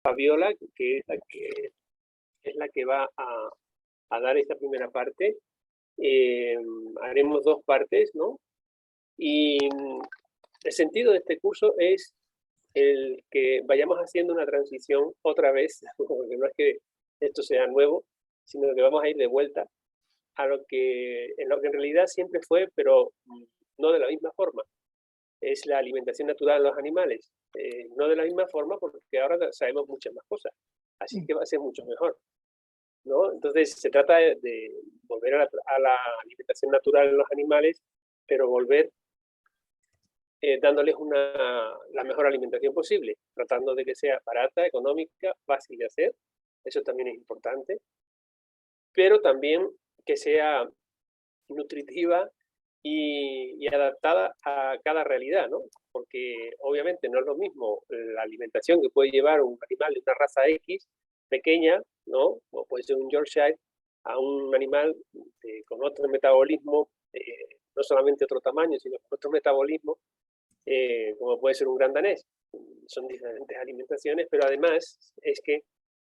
Fabiola, que es la que va a dar esta primera parte. Haremos dos partes, ¿no? Y el sentido de este curso es el que vayamos haciendo una transición otra vez, porque no es que esto sea nuevo, sino que vamos a ir de vuelta a lo que en realidad siempre fue, pero no de la misma forma. Es la alimentación natural de los animales. No de la misma forma porque ahora sabemos muchas más cosas, así que va a ser mucho mejor, ¿no? Entonces se trata de volver a la alimentación natural de los animales, pero volver dándoles la mejor alimentación posible, tratando de que sea barata, económica, fácil de hacer, eso también es importante, pero también que sea nutritiva y adaptada a cada realidad, ¿no? Porque obviamente no es lo mismo la alimentación que puede llevar un animal de una raza X pequeña, ¿no? O puede ser un Yorkshire, a un animal con otro metabolismo, no solamente otro tamaño, sino con otro metabolismo, como puede ser un gran danés. Son diferentes alimentaciones, pero además es que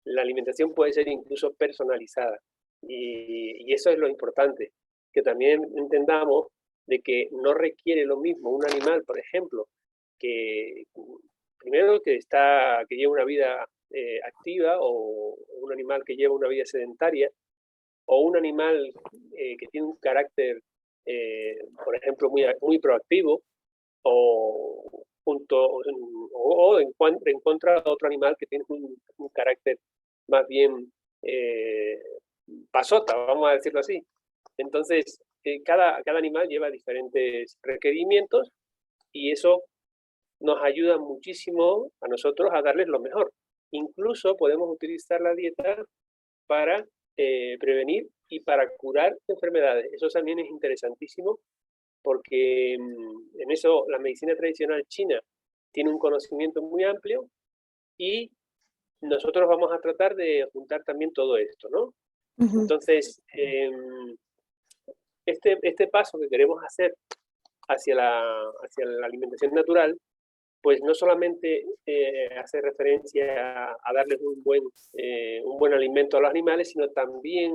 la alimentación puede ser incluso personalizada. Y eso es lo importante, que también entendamos de que no requiere lo mismo un animal, por ejemplo, que primero que lleva una vida activa, o un animal que lleva una vida sedentaria, o un animal que tiene un carácter, por ejemplo, muy proactivo, o en contra de otro animal que tiene un carácter más bien pasota, vamos a decirlo así. Entonces, cada animal lleva diferentes requerimientos y eso nos ayuda muchísimo a nosotros a darles lo mejor. Incluso podemos utilizar la dieta para prevenir y para curar enfermedades. Eso también es interesantísimo porque en eso la medicina tradicional china tiene un conocimiento muy amplio y nosotros vamos a tratar de juntar también todo esto, ¿no? Entonces, este paso que queremos hacer hacia la alimentación natural, pues no solamente hace referencia a darles un buen alimento a los animales, sino también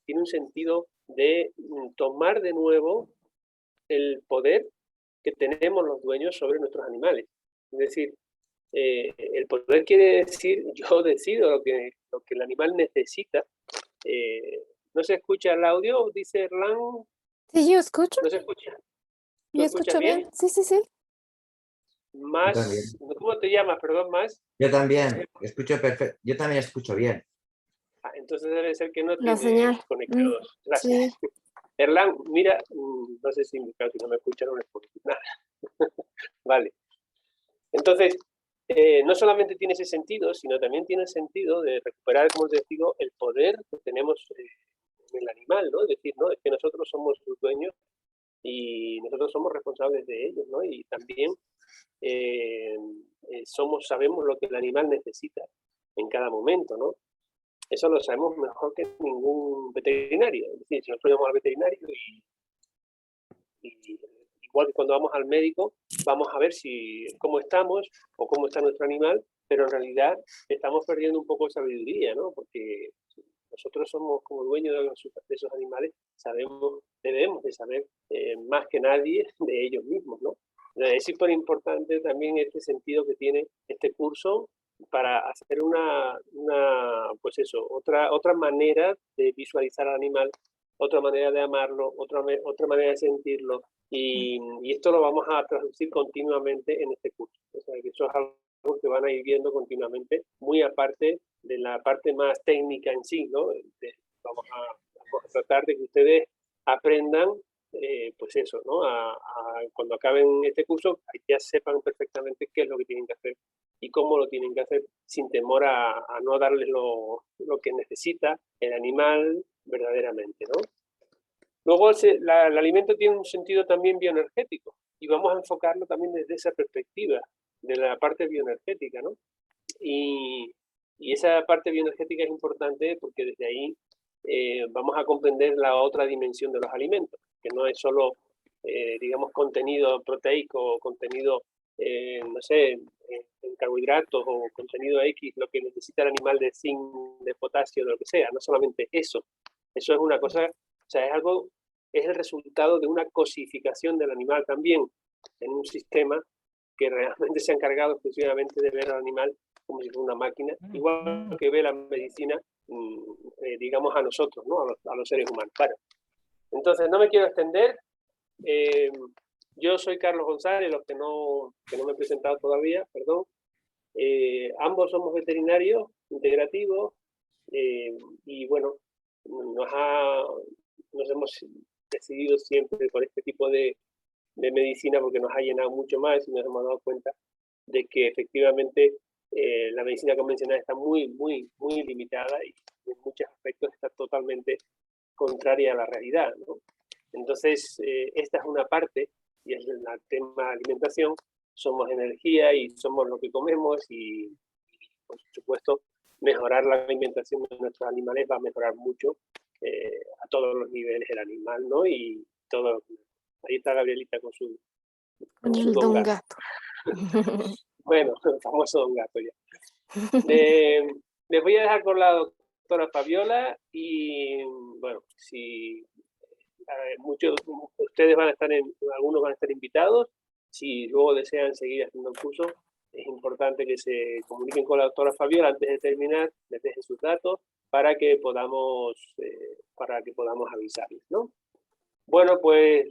tiene un sentido de tomar de nuevo el poder que tenemos los dueños sobre nuestros animales. Es decir, el poder quiere decir, yo decido lo que el animal necesita. ¿No se escucha el audio? Dice Erlan. Sí, yo escucho. ¿No se escucha? ¿Tú Yo escuchas escucho bien. bien? Sí, sí, sí. Yo Más, también. ¿cómo te llamas? Perdón, más. Yo también, escucho perfecto. Yo también escucho bien. Entonces debe ser que no La tienes señal. conectados. Sí. Gracias. Erlan, mira, no sé si no me escuchan o no escuchan nada. Vale. Entonces, no solamente tiene ese sentido, sino también tiene el sentido de recuperar, como te digo, el poder que tenemos en el animal, ¿no? Es decir, ¿no? Es que nosotros somos sus dueños y nosotros somos responsables de ellos, ¿no? Y también sabemos lo que el animal necesita en cada momento, ¿no? Eso lo sabemos mejor que ningún veterinario. Es decir, si nosotros vamos al veterinario y igual que cuando vamos al médico, vamos a ver cómo estamos o cómo está nuestro animal, pero en realidad estamos perdiendo un poco de sabiduría, ¿no? Porque nosotros somos como dueños de esos animales, debemos de saber más que nadie de ellos mismos, ¿no? Es súper importante también este sentido que tiene este curso para hacer pues eso, otra manera de visualizar al animal, otra manera de amarlo, otra manera de sentirlo, y esto lo vamos a traducir continuamente en este curso. O sea, que eso es algo que van a ir viendo continuamente, muy aparte de la parte más técnica en sí, ¿no? Vamos a tratar de que ustedes aprendan, pues eso, ¿no? Cuando acaben este curso, ya sepan perfectamente qué es lo que tienen que hacer y cómo lo tienen que hacer sin temor a no darles lo que necesita el animal verdaderamente, ¿no? Luego el alimento tiene un sentido también bioenergético y vamos a enfocarlo también desde esa perspectiva, de la parte bioenergética, ¿no? Y esa parte bioenergética es importante porque desde ahí vamos a comprender la otra dimensión de los alimentos, que no es solo, digamos, contenido proteico o contenido no sé, en carbohidratos o contenido X, lo que necesita el animal de zinc, de potasio, de lo que sea, no solamente eso. Eso es una cosa, o sea, es algo, es el resultado de una cosificación del animal también en un sistema que realmente se ha encargado exclusivamente de ver al animal como si fuera una máquina, igual que ve la medicina, digamos, a nosotros, ¿no? A los seres humanos. Bueno, entonces no me quiero extender. Yo soy Carlos González, los que no me he presentado todavía, perdón. Ambos somos veterinarios integrativos y bueno, nos hemos decidido siempre por este tipo de medicina porque nos ha llenado mucho más y nos hemos dado cuenta de que efectivamente la medicina convencional está muy, muy, muy limitada y en muchos aspectos está totalmente contraria a la realidad, ¿no? Entonces, esta es una parte, y es el tema alimentación. Somos energía y somos lo que comemos y por supuesto, mejorar la alimentación de nuestros animales va a mejorar mucho a todos los niveles el animal, ¿no? Y todo. Ahí está Gabrielita con su Don Gato. Bueno, el famoso Don Gato ya. Les voy a dejar con la doctora Fabiola y, bueno, si muchos de ustedes algunos van a estar invitados, si luego desean seguir haciendo el curso, es importante que se comuniquen con la doctora Fabiola antes de terminar, les dejen sus datos para que podamos avisarles, ¿no? Bueno, pues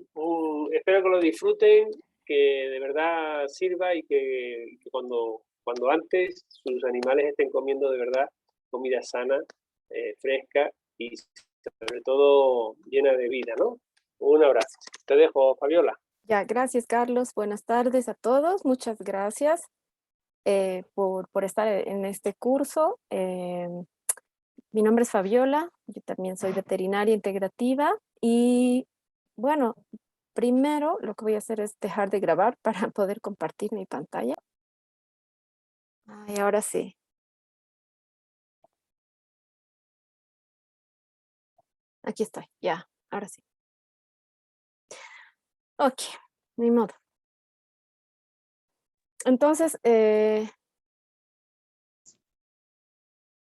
espero que lo disfruten, que de verdad sirva y que cuando antes sus animales estén comiendo de verdad comida sana, fresca y sobre todo llena de vida, ¿no? Un abrazo. Te dejo, Fabiola. Ya, gracias, Carlos. Buenas tardes a todos. Muchas gracias por estar en este curso. Mi nombre es Fabiola, yo también soy veterinaria integrativa y bueno, primero lo que voy a hacer es dejar de grabar para poder compartir mi pantalla. Ay, ahora sí. Aquí estoy, ya, ahora sí. Ok, ni modo. Entonces,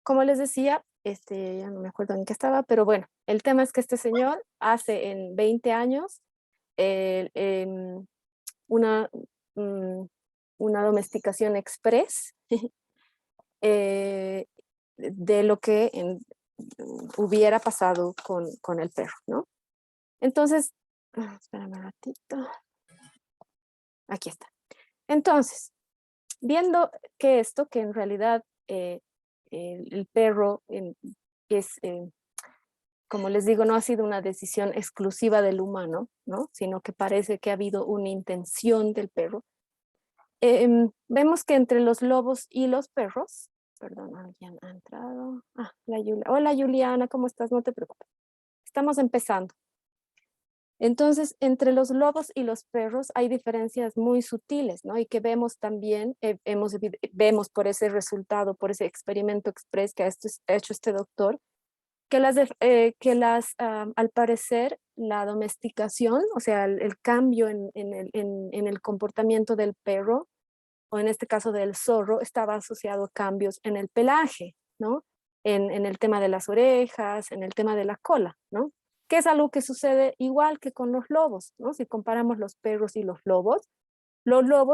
como les decía, ya no me acuerdo en qué estaba, pero bueno, el tema es que este señor hace en 20 años una, una domesticación express de lo que hubiera pasado con el perro, ¿no? Entonces, espérame un ratito. Aquí está. Entonces, viendo que en realidad el perro es, como les digo, no ha sido una decisión exclusiva del humano, ¿no? Sino que parece que ha habido una intención del perro. Vemos que entre los lobos y los perros, perdón, alguien ha entrado. Hola Juliana, ¿cómo estás? No te preocupes. Estamos empezando. Entonces, entre los lobos y los perros hay diferencias muy sutiles, ¿no? Y que vemos también, vemos por ese resultado, por ese experimento express que ha hecho este doctor, que al parecer, la domesticación, o sea, el cambio en el comportamiento del perro, o en este caso del zorro, estaba asociado a cambios en el pelaje, ¿no? En el tema de las orejas, en el tema de la cola, ¿no? Que es algo que sucede igual que con los lobos, ¿no? Si comparamos los perros y los lobos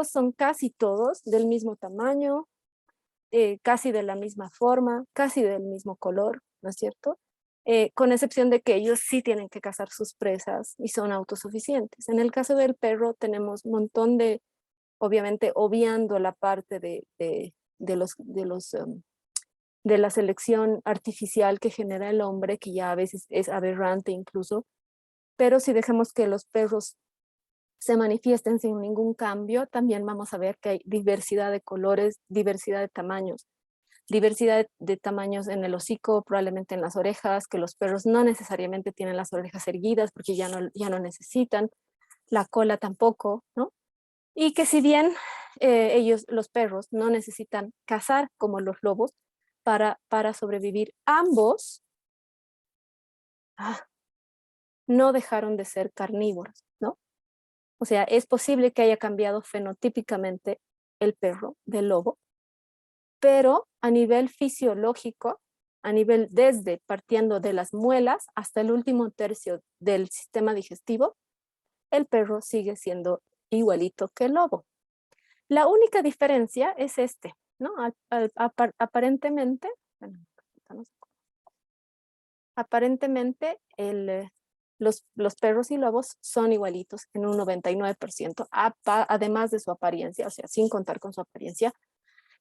son casi todos del mismo tamaño, casi de la misma forma, casi del mismo color, ¿no es cierto? Con excepción de que ellos sí tienen que cazar sus presas y son autosuficientes. En el caso del perro tenemos un montón de, obviamente obviando la parte de la selección artificial que genera el hombre, que ya a veces es aberrante incluso, pero si dejamos que los perros se manifiesten sin ningún cambio, también vamos a ver que hay diversidad de colores, diversidad de tamaños en el hocico, probablemente en las orejas, que los perros no necesariamente tienen las orejas erguidas porque ya no necesitan, la cola tampoco, ¿no? Y que si bien los perros, no necesitan cazar como los lobos para sobrevivir, ambos no dejaron de ser carnívoros, ¿no? O sea, es posible que haya cambiado fenotípicamente el perro del lobo, pero a nivel fisiológico, partiendo de las muelas hasta el último tercio del sistema digestivo, el perro sigue siendo igualito que el lobo. La única diferencia es ¿no? Aparentemente, los perros y lobos son igualitos en un 99%, además de su apariencia, o sea, sin contar con su apariencia,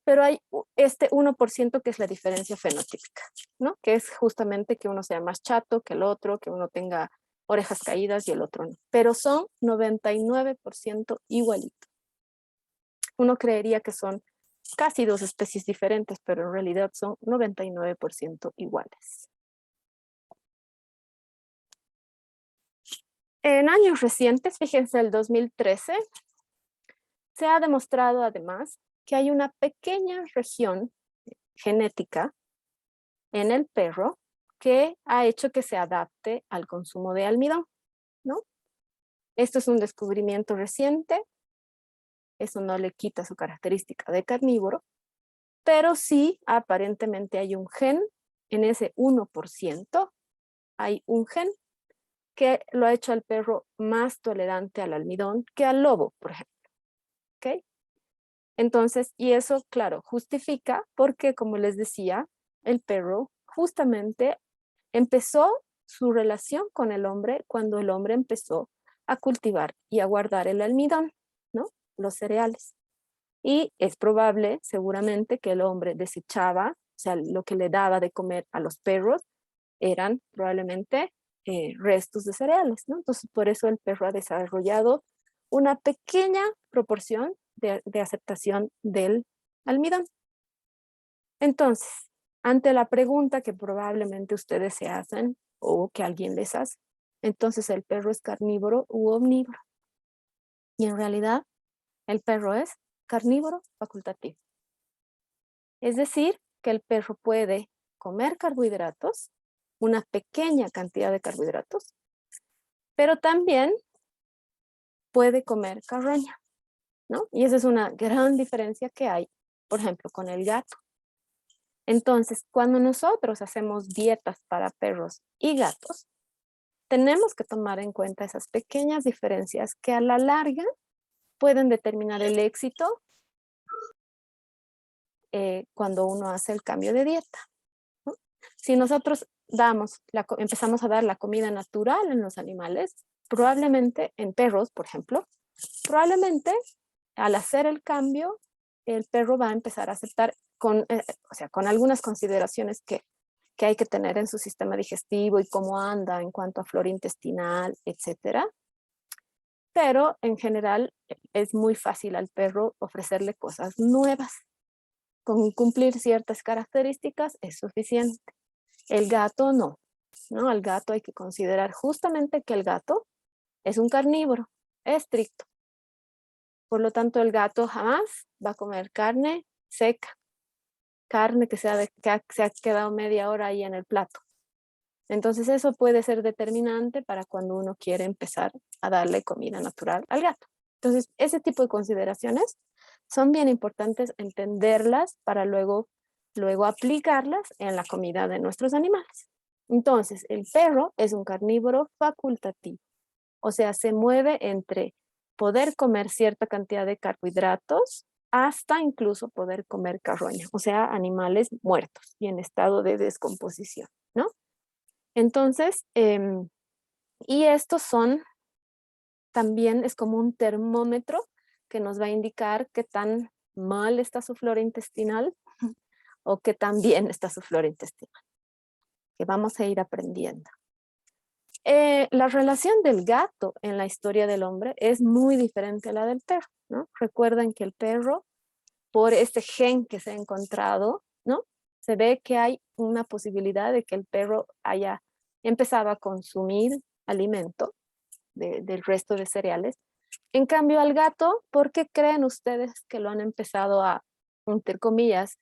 pero hay este 1% que es la diferencia fenotípica, ¿no? Que es justamente que uno sea más chato que el otro, que uno tenga orejas caídas y el otro no, pero son 99% igualitos. Uno creería que son casi dos especies diferentes, pero en realidad son 99% iguales. En años recientes, fíjense, el 2013, se ha demostrado además que hay una pequeña región genética en el perro que ha hecho que se adapte al consumo de almidón, ¿no? Esto es un descubrimiento reciente, eso no le quita su característica de carnívoro, pero sí aparentemente hay un gen, en ese 1%, hay un gen que lo ha hecho al perro más tolerante al almidón que al lobo, por ejemplo. ¿Ok? Entonces, y eso, claro, justifica porque, como les decía, el perro justamente empezó su relación con el hombre cuando el hombre empezó a cultivar y a guardar el almidón, ¿no? Los cereales. Y es probable, seguramente, que el hombre desechaba, o sea, lo que le daba de comer a los perros eran probablemente restos de cereales, ¿no? Entonces, por eso el perro ha desarrollado una pequeña proporción de aceptación del almidón. Entonces, ante la pregunta que probablemente ustedes se hacen o que alguien les hace, entonces el perro es carnívoro u omnívoro. Y en realidad, el perro es carnívoro facultativo. Es decir, que el perro puede comer carbohidratos, una pequeña cantidad de carbohidratos, pero también puede comer carroña, ¿no? Y esa es una gran diferencia que hay, por ejemplo, con el gato. Entonces, cuando nosotros hacemos dietas para perros y gatos, tenemos que tomar en cuenta esas pequeñas diferencias que a la larga pueden determinar el éxito cuando uno hace el cambio de dieta, ¿no? Si nosotros empezamos a dar la comida natural en los animales, probablemente en perros, por ejemplo, probablemente al hacer el cambio, el perro va a empezar a aceptar con algunas consideraciones que hay que tener en su sistema digestivo y cómo anda en cuanto a flora intestinal, etcétera. Pero en general es muy fácil al perro ofrecerle cosas nuevas. Con cumplir ciertas características es suficiente. El gato no, ¿no? Al gato hay que considerar justamente que el gato es un carnívoro estricto. Por lo tanto, el gato jamás va a comer carne seca, carne que se ha quedado media hora ahí en el plato. Entonces eso puede ser determinante para cuando uno quiere empezar a darle comida natural al gato. Entonces, ese tipo de consideraciones son bien importantes entenderlas para luego aplicarlas en la comida de nuestros animales. Entonces, el perro es un carnívoro facultativo, o sea, se mueve entre poder comer cierta cantidad de carbohidratos hasta incluso poder comer carroña, o sea, animales muertos y en estado de descomposición, ¿no? Entonces, y estos también es como un termómetro que nos va a indicar qué tan mal está su flora intestinal o qué tan bien está su flora intestinal, que vamos a ir aprendiendo. La relación del gato en la historia del hombre es muy diferente a la del perro, ¿no? Recuerden que el perro, por este gen que se ha encontrado, ¿no? Se ve que hay una posibilidad de que el perro haya empezado a consumir alimento del resto de cereales. En cambio, al gato, ¿por qué creen ustedes que lo han empezado a, entre comillas,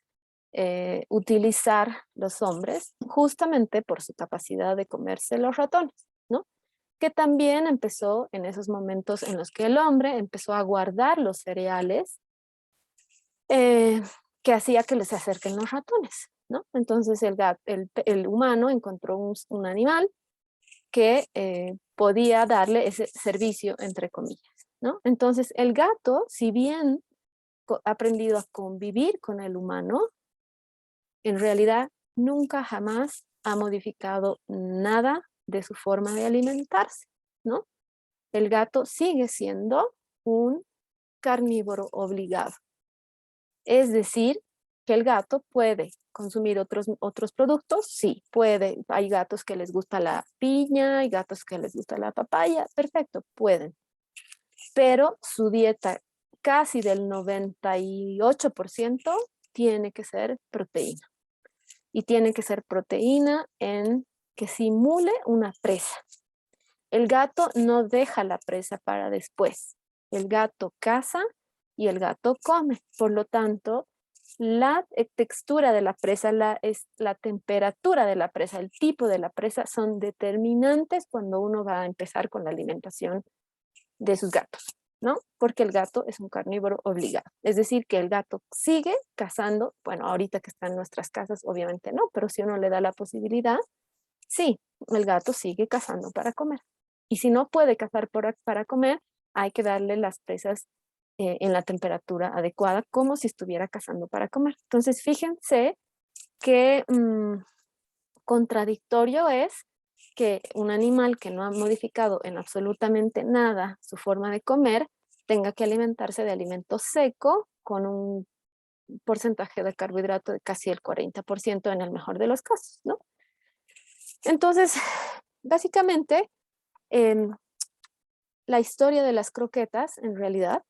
utilizar los hombres? Justamente por su capacidad de comerse los ratones, ¿no? que también empezó en esos momentos en los que el hombre empezó a guardar los cereales que hacía que les acerquen los ratones, ¿no? Entonces el humano encontró un animal que podía darle ese servicio, entre comillas, ¿no? Entonces el gato, si bien ha aprendido a convivir con el humano, en realidad nunca jamás ha modificado nada de su forma de alimentarse, ¿no? El gato sigue siendo un carnívoro obligado. Es decir, que el gato puede consumir otros productos, sí, puede. Hay gatos que les gusta la piña, hay gatos que les gusta la papaya, perfecto, pueden. Pero su dieta casi del 98% tiene que ser proteína. Y tiene que ser proteína en que simule una presa. El gato no deja la presa para después. El gato caza y el gato come. Por lo tanto, la textura de la presa, la temperatura de la presa, el tipo de la presa son determinantes cuando uno va a empezar con la alimentación de sus gatos, ¿no? Porque el gato es un carnívoro obligado. Es decir, que el gato sigue cazando. Bueno, ahorita que está en nuestras casas, obviamente no, pero si uno le da la posibilidad, sí, el gato sigue cazando para comer. Y si no puede cazar para comer, hay que darle las presas en la temperatura adecuada, como si estuviera cazando para comer. Entonces, fíjense qué contradictorio es que un animal que no ha modificado en absolutamente nada su forma de comer tenga que alimentarse de alimento seco con un porcentaje de carbohidrato de casi el 40% en el mejor de los casos, ¿no? Entonces, básicamente, la historia de las croquetas, en realidad,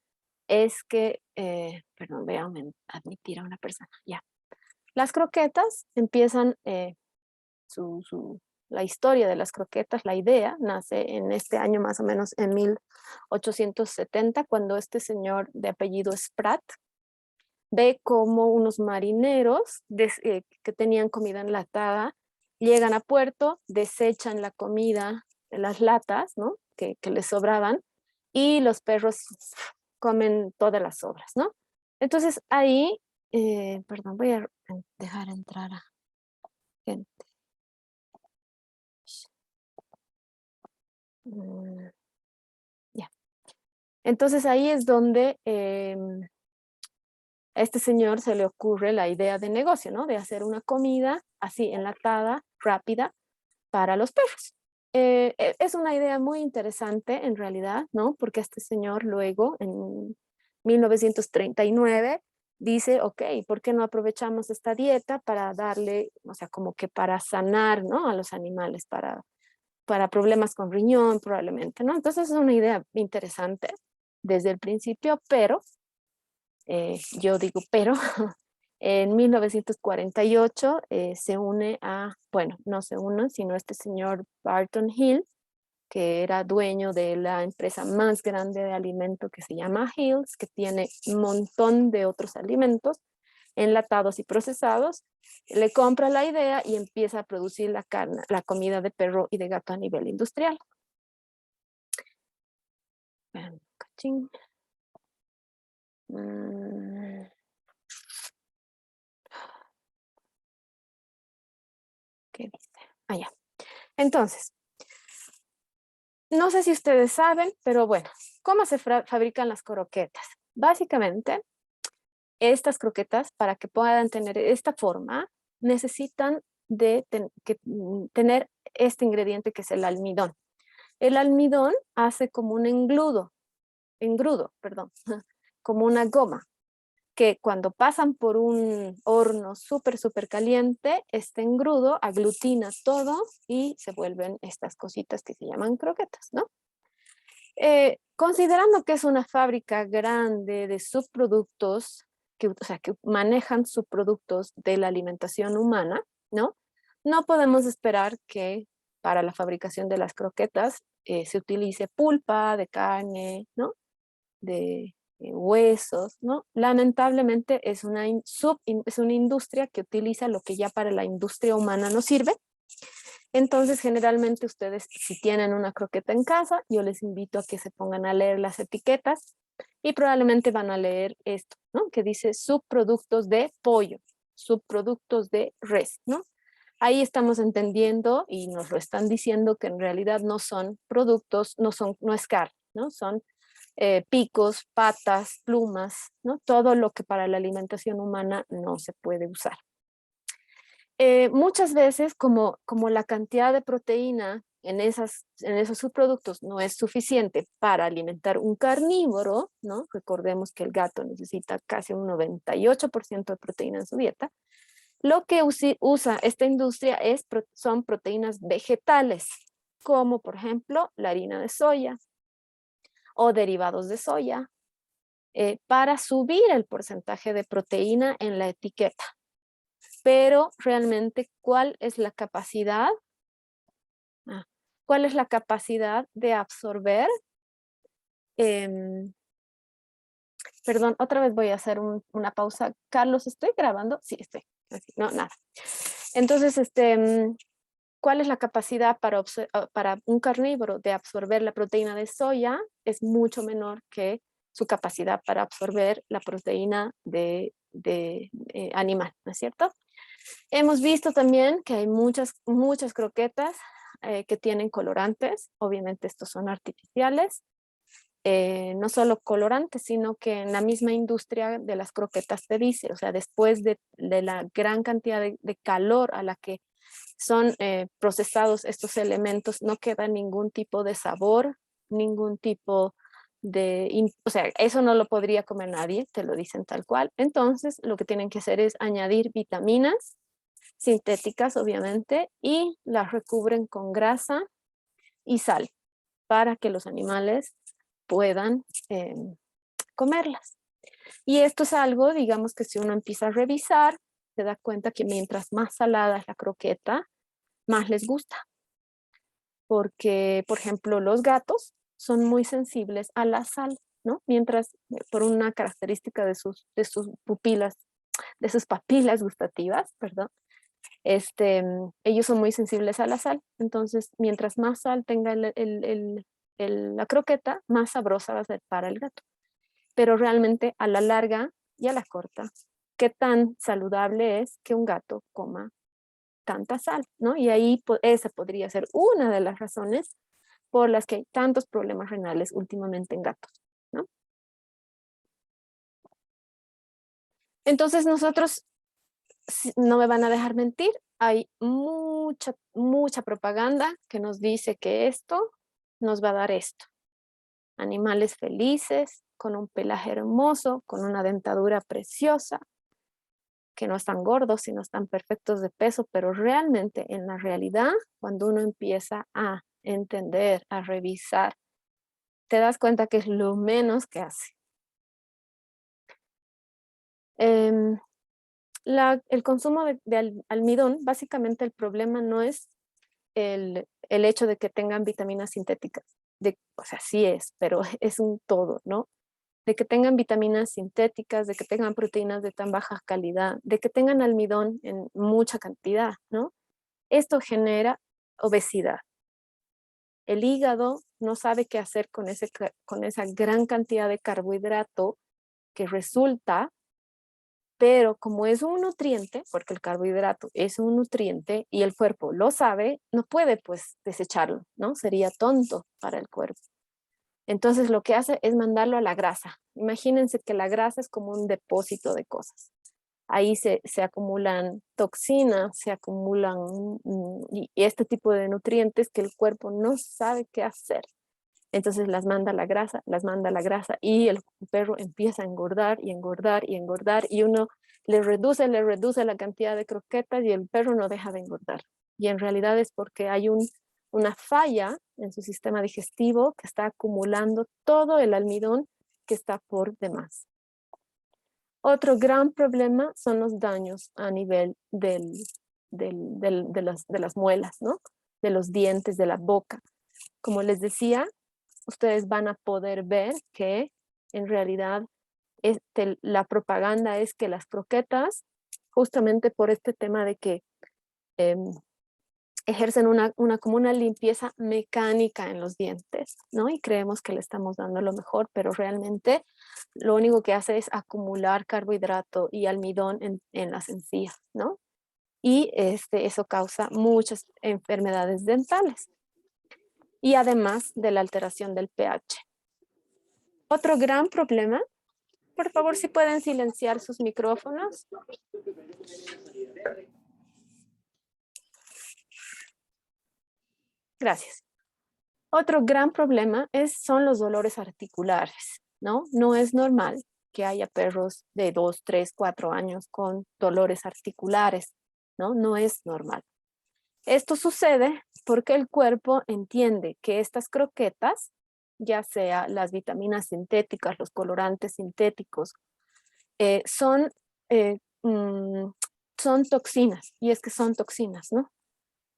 es que, perdón, voy a admitir a una persona, ya. Las croquetas empiezan, la historia de las croquetas, la idea, nace en este año más o menos en 1870, cuando este señor de apellido Spratt ve como unos marineros que tenían comida enlatada llegan a puerto, desechan la comida de las latas, ¿no? que les sobraban, y los perros comen todas las sobras, ¿no? Entonces ahí, perdón, voy a dejar entrar a gente. Ya. Entonces ahí es donde a este señor se le ocurre la idea de negocio, ¿no? De hacer una comida así enlatada, rápida, para los perros. Es una idea muy interesante en realidad, ¿no? Porque este señor luego, en 1939, dice, ok, ¿por qué no aprovechamos esta dieta para darle, o sea, como que para sanar, ¿no? A los animales, para problemas con riñón probablemente, ¿no? Entonces es una idea interesante desde el principio, pero, yo digo pero, en 1948 se une bueno, no se une, sino este señor Barton Hill, que era dueño de la empresa más grande de alimento que se llama Hills, que tiene un montón de otros alimentos enlatados y procesados. Le compra la idea y empieza a producir la comida de perro y de gato a nivel industrial. Cachín. ¿Qué dice? Ya. Entonces, no sé si ustedes saben, pero bueno, ¿cómo se fabrican las croquetas? Básicamente, estas croquetas, para que puedan tener esta forma, necesitan de tener este ingrediente que es el almidón. El almidón hace como un engrudo, perdón, como una goma, que cuando pasan por un horno súper caliente, este engrudo aglutina todo y se vuelven estas cositas que se llaman croquetas, ¿no? Considerando que es una fábrica grande de subproductos, o sea, que manejan subproductos de la alimentación humana, ¿no? No podemos esperar que para la fabricación de las croquetas se utilice pulpa de carne, ¿no? De huesos, ¿no? Lamentablemente es una industria que utiliza lo que ya para la industria humana no sirve, Entonces, generalmente ustedes, si tienen una croqueta en casa, yo les invito a que se pongan a leer las etiquetas y probablemente van a leer esto, ¿no? Que dice subproductos de pollo, subproductos de res, ¿no? Ahí estamos entendiendo y nos lo están diciendo que en realidad no son productos, no es carne, ¿no? Son picos, patas, plumas, ¿no? Todo lo que para la alimentación humana no se puede usar. Muchas veces, como la cantidad de proteína en esos subproductos no es suficiente para alimentar un carnívoro, ¿no? Recordemos que el gato necesita casi un 98% de proteína en su dieta. Lo que usa esta industria son proteínas vegetales, como por ejemplo la harina de soya o derivados de soya, para subir el porcentaje de proteína en la etiqueta. Pero realmente, ¿cuál es la capacidad? ¿Cuál es la capacidad de absorber? Perdón, otra vez voy a hacer una pausa. Carlos, ¿estoy grabando? Sí, estoy. No, nada. Entonces, ¿cuál es la capacidad para un carnívoro de absorber la proteína de soya? Es mucho menor que su capacidad para absorber la proteína de animal, ¿no es cierto? Hemos visto también que hay muchas croquetas que tienen colorantes. Obviamente estos son artificiales. No solo colorantes, sino que en la misma industria de las croquetas te dice, o sea, después de la gran cantidad de calor a la que son procesados estos elementos, no queda ningún tipo de sabor, ningún tipo o sea, eso no lo podría comer nadie, te lo dicen tal cual. Entonces, lo que tienen que hacer es añadir vitaminas sintéticas, obviamente, y las recubren con grasa y sal para que los animales puedan comerlas. Y esto es algo, digamos, que si uno empieza a revisar, se da cuenta que mientras más salada es la croqueta, más les gusta. Porque, por ejemplo, los gatos son muy sensibles a la sal, ¿no? Mientras, por una característica de sus pupilas, de sus papilas gustativas, perdón, ellos son muy sensibles a la sal. Entonces, mientras más sal tenga la croqueta, más sabrosa va a ser para el gato. Pero realmente a la larga y a la corta, ¿qué tan saludable es que un gato coma tanta sal, ¿no? Y ahí esa podría ser una de las razones por las que hay tantos problemas renales últimamente en gatos, ¿no? Entonces nosotros, no me van a dejar mentir, hay mucha propaganda que nos dice que esto nos va a dar esto. Animales felices, con un pelaje hermoso, con una dentadura preciosa, que no están gordos, sino están perfectos de peso, pero realmente en la realidad, cuando uno empieza a entender, a revisar, te das cuenta que es lo menos que hace. El consumo de almidón, básicamente el problema no es el hecho de que tengan vitaminas sintéticas, o sea, sí es, pero es un todo, ¿no? De que tengan vitaminas sintéticas, de que tengan proteínas de tan baja calidad, de que tengan almidón en mucha cantidad, ¿no? Esto genera obesidad. El hígado no sabe qué hacer con esa gran cantidad de carbohidrato que resulta, pero como es un nutriente, porque el carbohidrato es un nutriente y el cuerpo lo sabe, no puede pues desecharlo, ¿no? Sería tonto para el cuerpo. Entonces lo que hace es mandarlo a la grasa. Imagínense que la grasa es como un depósito de cosas. Ahí se acumulan toxinas, se acumulan y este tipo de nutrientes que el cuerpo no sabe qué hacer. Entonces las manda a la grasa y el perro empieza a engordar y engordar y engordar y uno le reduce la cantidad de croquetas y el perro no deja de engordar. Y en realidad es porque hay una falla en su sistema digestivo que está acumulando todo el almidón que está por demás. Otro gran problema son los daños a nivel de las muelas, ¿no? De los dientes, de la boca. Como les decía, ustedes van a poder ver que en realidad la propaganda es que las croquetas, justamente por este tema de que ejercen como una limpieza mecánica en los dientes, ¿no? Y creemos que le estamos dando lo mejor, pero realmente lo único que hace es acumular carbohidrato y almidón en las encías, ¿no? Y eso causa muchas enfermedades dentales. Y además de la alteración del pH. Otro gran problema, por favor, si pueden silenciar sus micrófonos. Gracias. Otro gran problema son los dolores articulares, ¿no? No es normal que haya perros de 2, 3, 4 años con dolores articulares, ¿no? No es normal. Esto sucede porque el cuerpo entiende que estas croquetas, ya sea las vitaminas sintéticas, los colorantes sintéticos, son toxinas, y es que son toxinas, ¿no?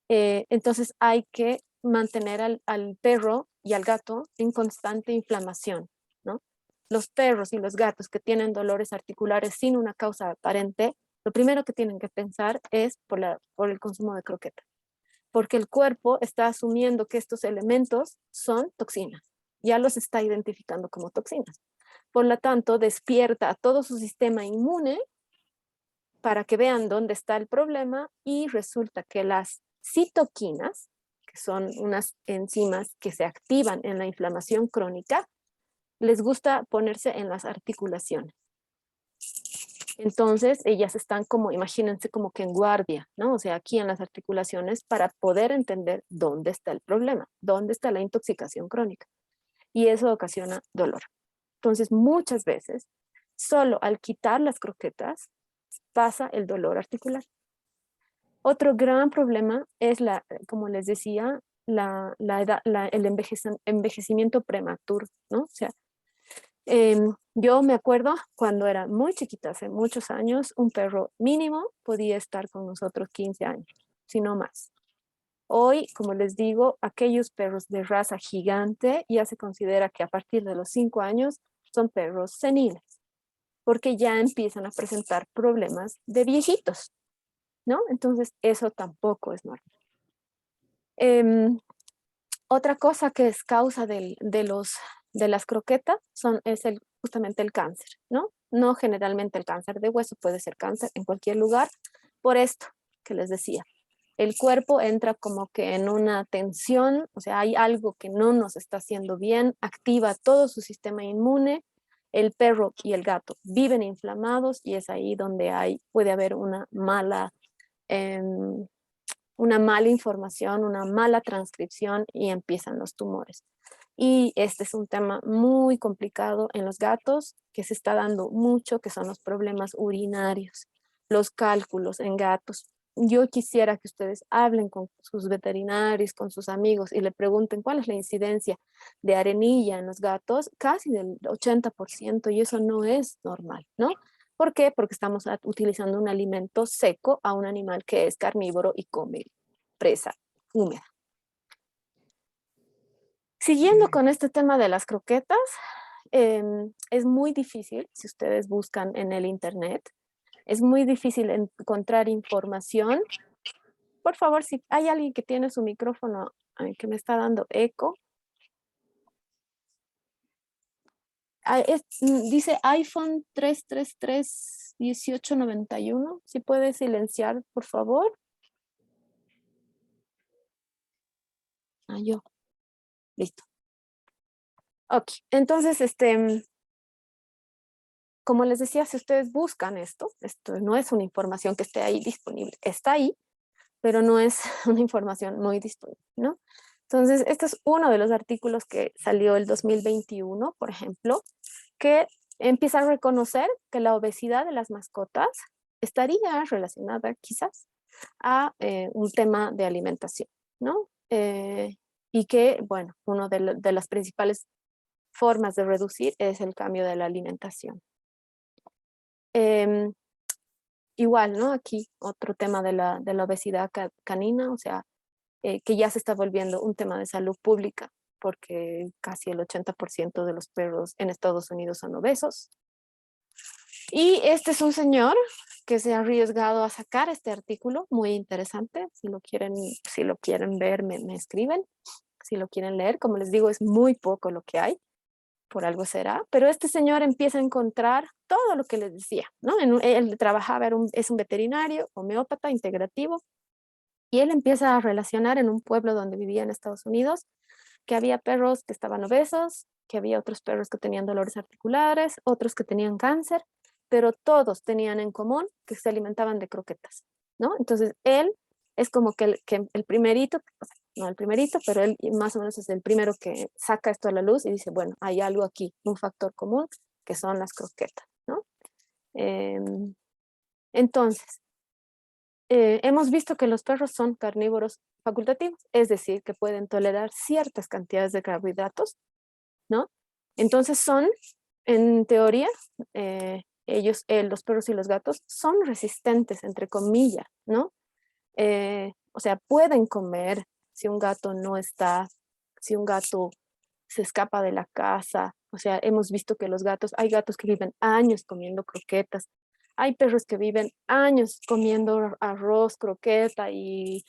Entonces hay que mantener al perro y al gato en constante inflamación, ¿no? Los perros y los gatos que tienen dolores articulares sin una causa aparente, lo primero que tienen que pensar es por el consumo de croquetas, porque el cuerpo está asumiendo que estos elementos son toxinas, ya los está identificando como toxinas. Por lo tanto, despierta a todo su sistema inmune para que vean dónde está el problema, y resulta que las citoquinas, que son unas enzimas que se activan en la inflamación crónica, les gusta ponerse en las articulaciones. Entonces, ellas están como, imagínense, como que en guardia, ¿no? O sea, aquí en las articulaciones para poder entender dónde está el problema, dónde está la intoxicación crónica. Y eso ocasiona dolor. Entonces, muchas veces, solo al quitar las croquetas, pasa el dolor articular. Otro gran problema es, como les decía, el envejecimiento prematuro, ¿no? O sea, yo me acuerdo cuando era muy chiquita, hace muchos años, un perro mínimo podía estar con nosotros 15 años, si no más. Hoy, como les digo, aquellos perros de raza gigante ya se considera que a partir de los 5 años son perros seniles, porque ya empiezan a presentar problemas de viejitos, ¿no? Entonces, eso tampoco es normal. Otra cosa que es causa de las croquetas es justamente el cáncer, ¿no? No generalmente el cáncer de hueso, puede ser cáncer en cualquier lugar, por esto que les decía. El cuerpo entra como que en una tensión, o sea, hay algo que no nos está haciendo bien, activa todo su sistema inmune, el perro y el gato viven inflamados, y es ahí donde puede haber una mala información, una mala transcripción, y empiezan los tumores. Y este es un tema muy complicado en los gatos, que se está dando mucho, que son los problemas urinarios, los cálculos en gatos. Yo quisiera que ustedes hablen con sus veterinarios, con sus amigos, y le pregunten cuál es la incidencia de arenilla en los gatos, casi del 80%, y eso no es normal, ¿no? ¿Por qué? Porque estamos utilizando un alimento seco a un animal que es carnívoro y come presa húmeda. Siguiendo con este tema de las croquetas, es muy difícil, si ustedes buscan en el internet, es muy difícil encontrar información. Por favor, si hay alguien que tiene su micrófono que me está dando eco. Dice iPhone 333-1891. Si puede silenciar, por favor. Yo. Listo. Ok, entonces, como les decía, si ustedes buscan esto no es una información que esté ahí disponible. Está ahí, pero no es una información muy disponible, ¿no? Entonces, este es uno de los artículos que salió el 2021, por ejemplo, que empieza a reconocer que la obesidad de las mascotas estaría relacionada quizás a un tema de alimentación, ¿no? Y que, bueno, una de las principales formas de reducir es el cambio de la alimentación. Igual, ¿no? Aquí otro tema de la obesidad canina, o sea, que ya se está volviendo un tema de salud pública, porque casi el 80% de los perros en Estados Unidos son obesos. Y este es un señor que se ha arriesgado a sacar este artículo, muy interesante. Si lo quieren ver, me escriben. Si lo quieren leer, como les digo, es muy poco lo que hay, por algo será. Pero este señor empieza a encontrar todo lo que les decía, ¿no? Él trabajaba, es un veterinario, homeópata, integrativo, y él empieza a relacionar en un pueblo donde vivía en Estados Unidos, que había perros que estaban obesos, que había otros perros que tenían dolores articulares, otros que tenían cáncer, pero todos tenían en común que se alimentaban de croquetas, ¿no? Entonces él es como que el primerito, o sea, no el primerito, pero él más o menos es el primero que saca esto a la luz y dice, bueno, hay algo aquí, un factor común, que son las croquetas, ¿no? Entonces, hemos visto que los perros son carnívoros facultativos, es decir, que pueden tolerar ciertas cantidades de carbohidratos, ¿no? Entonces son, en teoría, los perros y los gatos son resistentes, entre comillas, ¿no? O sea, pueden comer si un gato no está, si un gato se escapa de la casa. O sea, hemos visto que hay gatos que viven años comiendo croquetas, hay perros que viven años comiendo arroz, croqueta y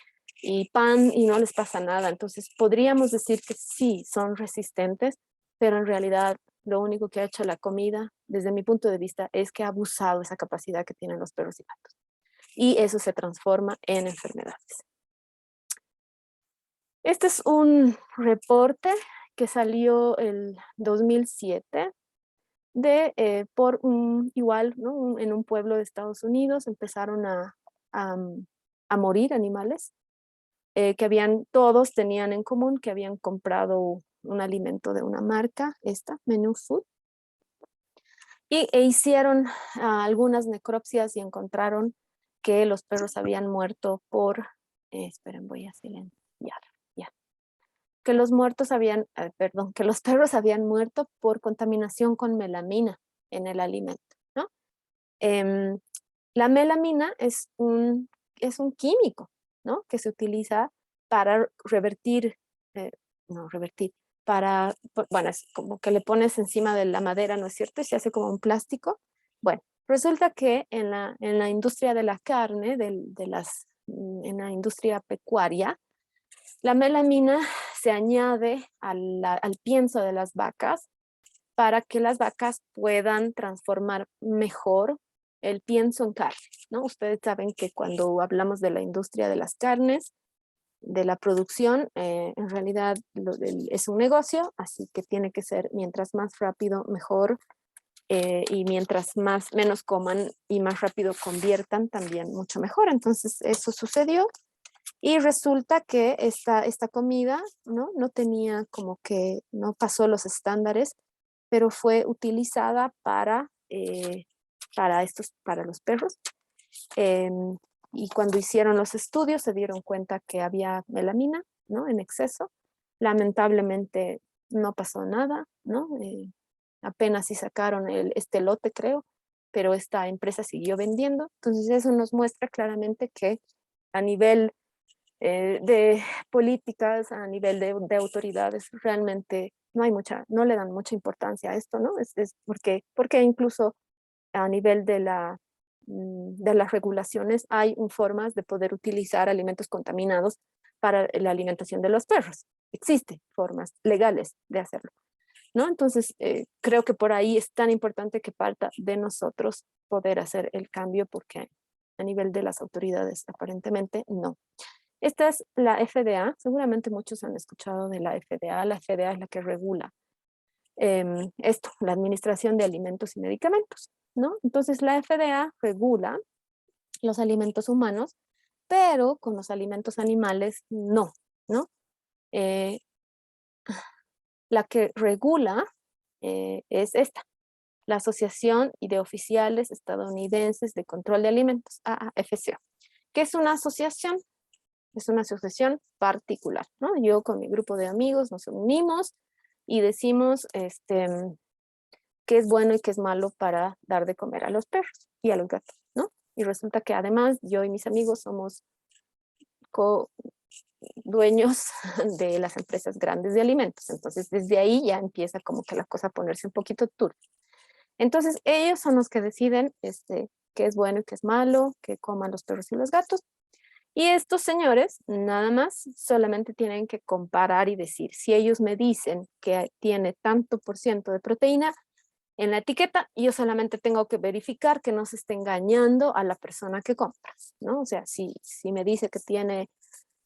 pan y no les pasa nada. Entonces, podríamos decir que sí, son resistentes, pero en realidad lo único que ha hecho la comida, desde mi punto de vista, es que ha abusado esa capacidad que tienen los perros y gatos. Y eso se transforma en enfermedades. Este es un reporte que salió el 2007 por igual, ¿no? En un pueblo de Estados Unidos empezaron a morir animales que todos tenían en común que habían comprado un alimento de una marca, Menú Food, e hicieron algunas necropsias y encontraron que los perros habían muerto esperen, voy a silenciar, ya. Que que los perros habían muerto por contaminación con melamina en el alimento, ¿no? La melamina es un químico, ¿no? Que se utiliza para bueno, es como que le pones encima de la madera, ¿no es cierto? Y se hace como un plástico. Bueno, resulta que en la industria de la carne, en la industria pecuaria, la melamina se añade al pienso de las vacas para que las vacas puedan transformar mejor el pienso en carne, ¿no? Ustedes saben que cuando hablamos de la industria de las carnes, de la producción, en realidad es un negocio, así que tiene que ser mientras más rápido, mejor, y mientras menos coman y más rápido conviertan, también mucho mejor. Entonces eso sucedió y resulta que esta comida, ¿no? No tenía no pasó los estándares, pero fue utilizada para los perros. Y cuando hicieron los estudios se dieron cuenta que había melamina, ¿no? En exceso. Lamentablemente no pasó nada, ¿no? Apenas si sacaron este lote, creo, pero esta empresa siguió vendiendo. Entonces eso nos muestra claramente que a nivel de políticas, a nivel de autoridades, realmente no le dan mucha importancia a esto, ¿no? Es porque incluso a nivel de las regulaciones hay formas de poder utilizar alimentos contaminados para la alimentación de los perros. Existen formas legales de hacerlo, ¿no? Entonces, creo que por ahí es tan importante que parta de nosotros poder hacer el cambio, porque a nivel de las autoridades aparentemente no. Esta es la FDA, seguramente muchos han escuchado de la FDA. La FDA es la que regula la administración de alimentos y medicamentos, ¿no? Entonces la FDA regula los alimentos humanos, pero con los alimentos animales no, ¿no? La que regula es la Asociación de Oficiales Estadounidenses de Control de Alimentos, AAFCO, que es una asociación particular, ¿no? Yo con mi grupo de amigos nos unimos y decimos qué es bueno y qué es malo para dar de comer a los perros y a los gatos, ¿no? Y resulta que además yo y mis amigos somos dueños de las empresas grandes de alimentos. Entonces desde ahí ya empieza como que la cosa a ponerse un poquito turbia. Entonces ellos son los que deciden qué es bueno y qué es malo, que coman los perros y los gatos. Y estos señores nada más solamente tienen que comparar y decir, si ellos me dicen que tiene tanto por ciento de proteína en la etiqueta, yo solamente tengo que verificar que no se esté engañando a la persona que compra, ¿no? O sea, si me dice que tiene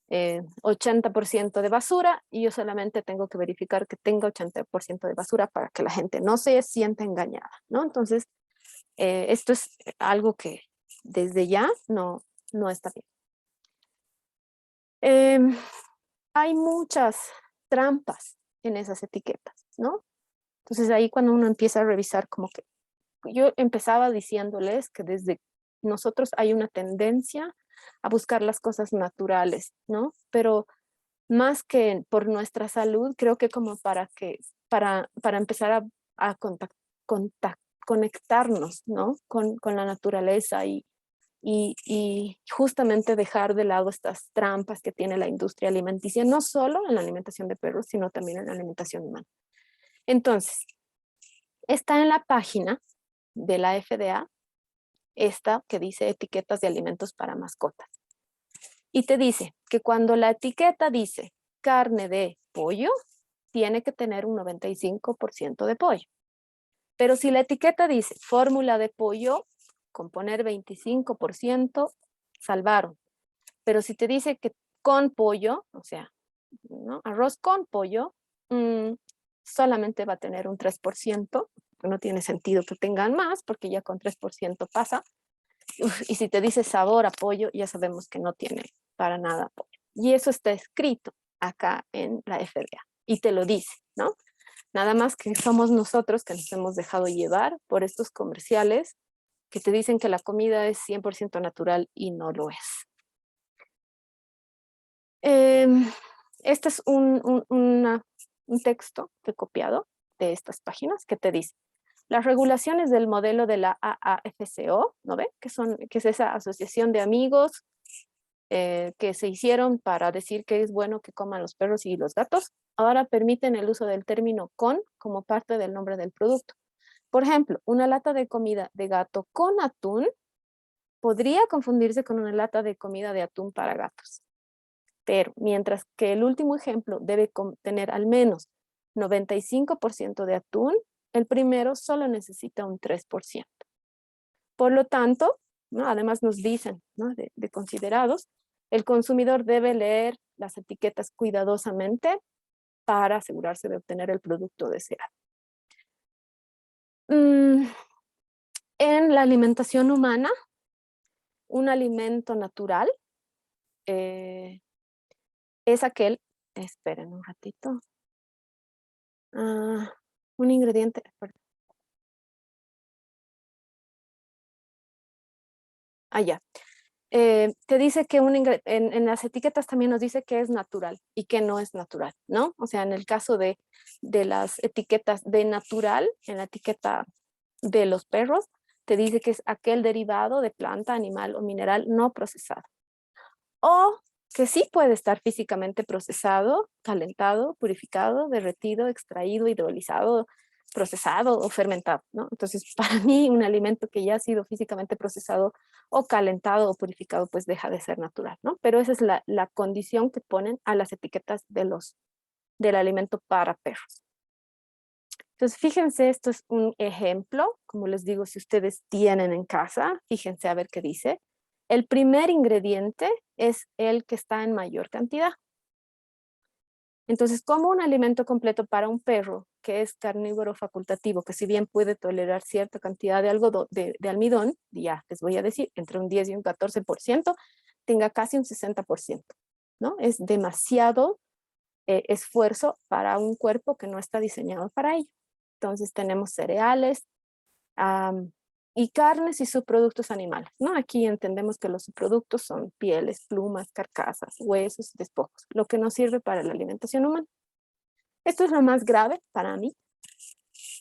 80% de basura, y yo solamente tengo que verificar que tenga 80% de basura para que la gente no se sienta engañada, ¿no? Entonces, esto es algo que desde ya no está bien. Hay muchas trampas en esas etiquetas, ¿no? Entonces ahí cuando uno empieza a revisar, como que yo empezaba diciéndoles que desde nosotros hay una tendencia a buscar las cosas naturales, ¿no? Pero más que por nuestra salud, creo que como para empezar a conectarnos, ¿no? Con la naturaleza y justamente dejar de lado estas trampas que tiene la industria alimenticia, no solo en la alimentación de perros, sino también en la alimentación humana. Entonces, está en la página de la FDA, esta que dice etiquetas de alimentos para mascotas. Y te dice que cuando la etiqueta dice carne de pollo, tiene que tener un 95% de pollo. Pero si la etiqueta dice fórmula de pollo, con poner 25%, salvaron. Pero si te dice que con pollo, o sea, ¿no? Arroz con pollo, solamente va a tener un 3%, no tiene sentido que tengan más, porque ya con 3% pasa. Y si te dice sabor a pollo, ya sabemos que no tiene para nada pollo. Y eso está escrito acá en la FDA, y te lo dice, ¿no? Nada más que somos nosotros que nos hemos dejado llevar por estos comerciales que te dicen que la comida es 100% natural y no lo es. Este es un texto que he copiado de estas páginas que te dice: las regulaciones del modelo de la AAFCO, ¿no ve? Que es esa asociación de amigos que se hicieron para decir que es bueno que coman los perros y los gatos, ahora permiten el uso del término con como parte del nombre del producto. Por ejemplo, una lata de comida de gato con atún podría confundirse con una lata de comida de atún para gatos. Pero mientras que el último ejemplo debe contener al menos 95% de atún, el primero solo necesita un 3%. Por lo tanto, ¿no? Además nos dicen, ¿no? de considerados, el consumidor debe leer las etiquetas cuidadosamente para asegurarse de obtener el producto deseado. En la alimentación humana, un alimento natural es aquel, esperen un ratito, un ingrediente, perdón. Ya. Te dice que en las etiquetas también nos dice que es natural y que no es natural, ¿no? O sea, en el caso de las etiquetas de natural, en la etiqueta de los perros, te dice que es aquel derivado de planta, animal o mineral no procesado. O que sí puede estar físicamente procesado, calentado, purificado, derretido, extraído, hidrolizado, procesado o fermentado, ¿no? Entonces, para mí, un alimento que ya ha sido físicamente procesado o calentado o purificado, pues deja de ser natural, ¿no? Pero esa es la condición que ponen a las etiquetas del alimento para perros. Entonces, fíjense, esto es un ejemplo, como les digo, si ustedes tienen en casa, fíjense a ver qué dice. El primer ingrediente es el que está en mayor cantidad. Entonces, como un alimento completo para un perro que es carnívoro facultativo, que si bien puede tolerar cierta cantidad de almidón, ya les voy a decir, entre un 10 y un 14%, tenga casi un 60%, ¿no? Es demasiado esfuerzo para un cuerpo que no está diseñado para ello. Entonces tenemos cereales y carnes y subproductos animales, ¿no? Aquí entendemos que los subproductos son pieles, plumas, carcasas, huesos, despojos, lo que nos sirve para la alimentación humana. Esto es lo más grave para mí,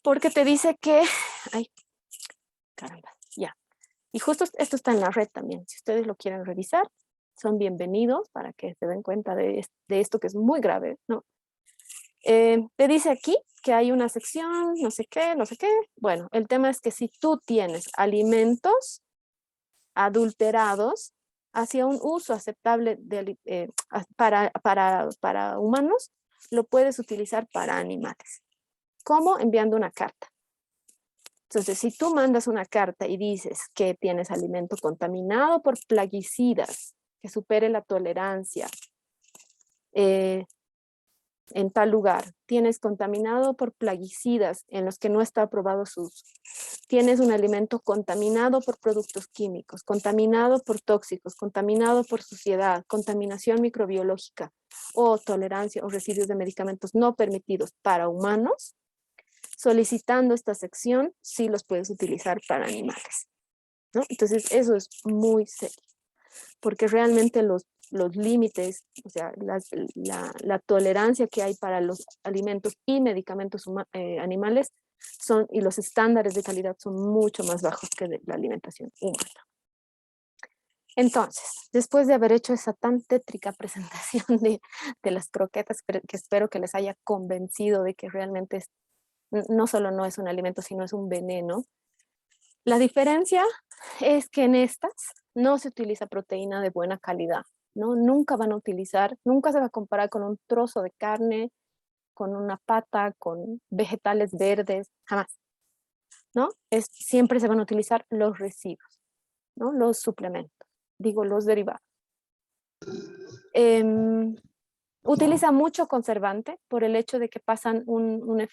porque te dice que, ay, caramba, ya. Y justo esto está en la red también. Si ustedes lo quieren revisar, son bienvenidos para que se den cuenta de esto que es muy grave, ¿no? Te dice aquí que hay una sección, no sé qué, no sé qué. Bueno, el tema es que si tú tienes alimentos adulterados hacia un uso aceptable para humanos, lo puedes utilizar para animales. ¿Cómo? Enviando una carta. Entonces, si tú mandas una carta y dices que tienes alimento contaminado por plaguicidas, que supere la tolerancia en tal lugar, tienes contaminado por plaguicidas en los que no está aprobado su uso, tienes un alimento contaminado por productos químicos, contaminado por tóxicos, contaminado por suciedad, contaminación microbiológica o tolerancia o residuos de medicamentos no permitidos para humanos, solicitando esta sección, sí los puedes utilizar para animales, ¿no? Entonces, eso es muy serio, porque realmente los límites, o sea, la tolerancia que hay para los alimentos y medicamentos animales y los estándares de calidad son mucho más bajos que de la alimentación humana. Entonces, después de haber hecho esa tan tétrica presentación de las croquetas, que espero que les haya convencido de que realmente no solo no es un alimento, sino es un veneno. La diferencia es que en estas no se utiliza proteína de buena calidad, ¿no? Nunca van a utilizar, nunca se va a comparar con un trozo de carne, con una pata, con vegetales verdes, jamás, ¿no? Siempre se van a utilizar los residuos, ¿no? Los suplementos, digo, los derivados. Utiliza mucho conservante por el hecho de que pasan un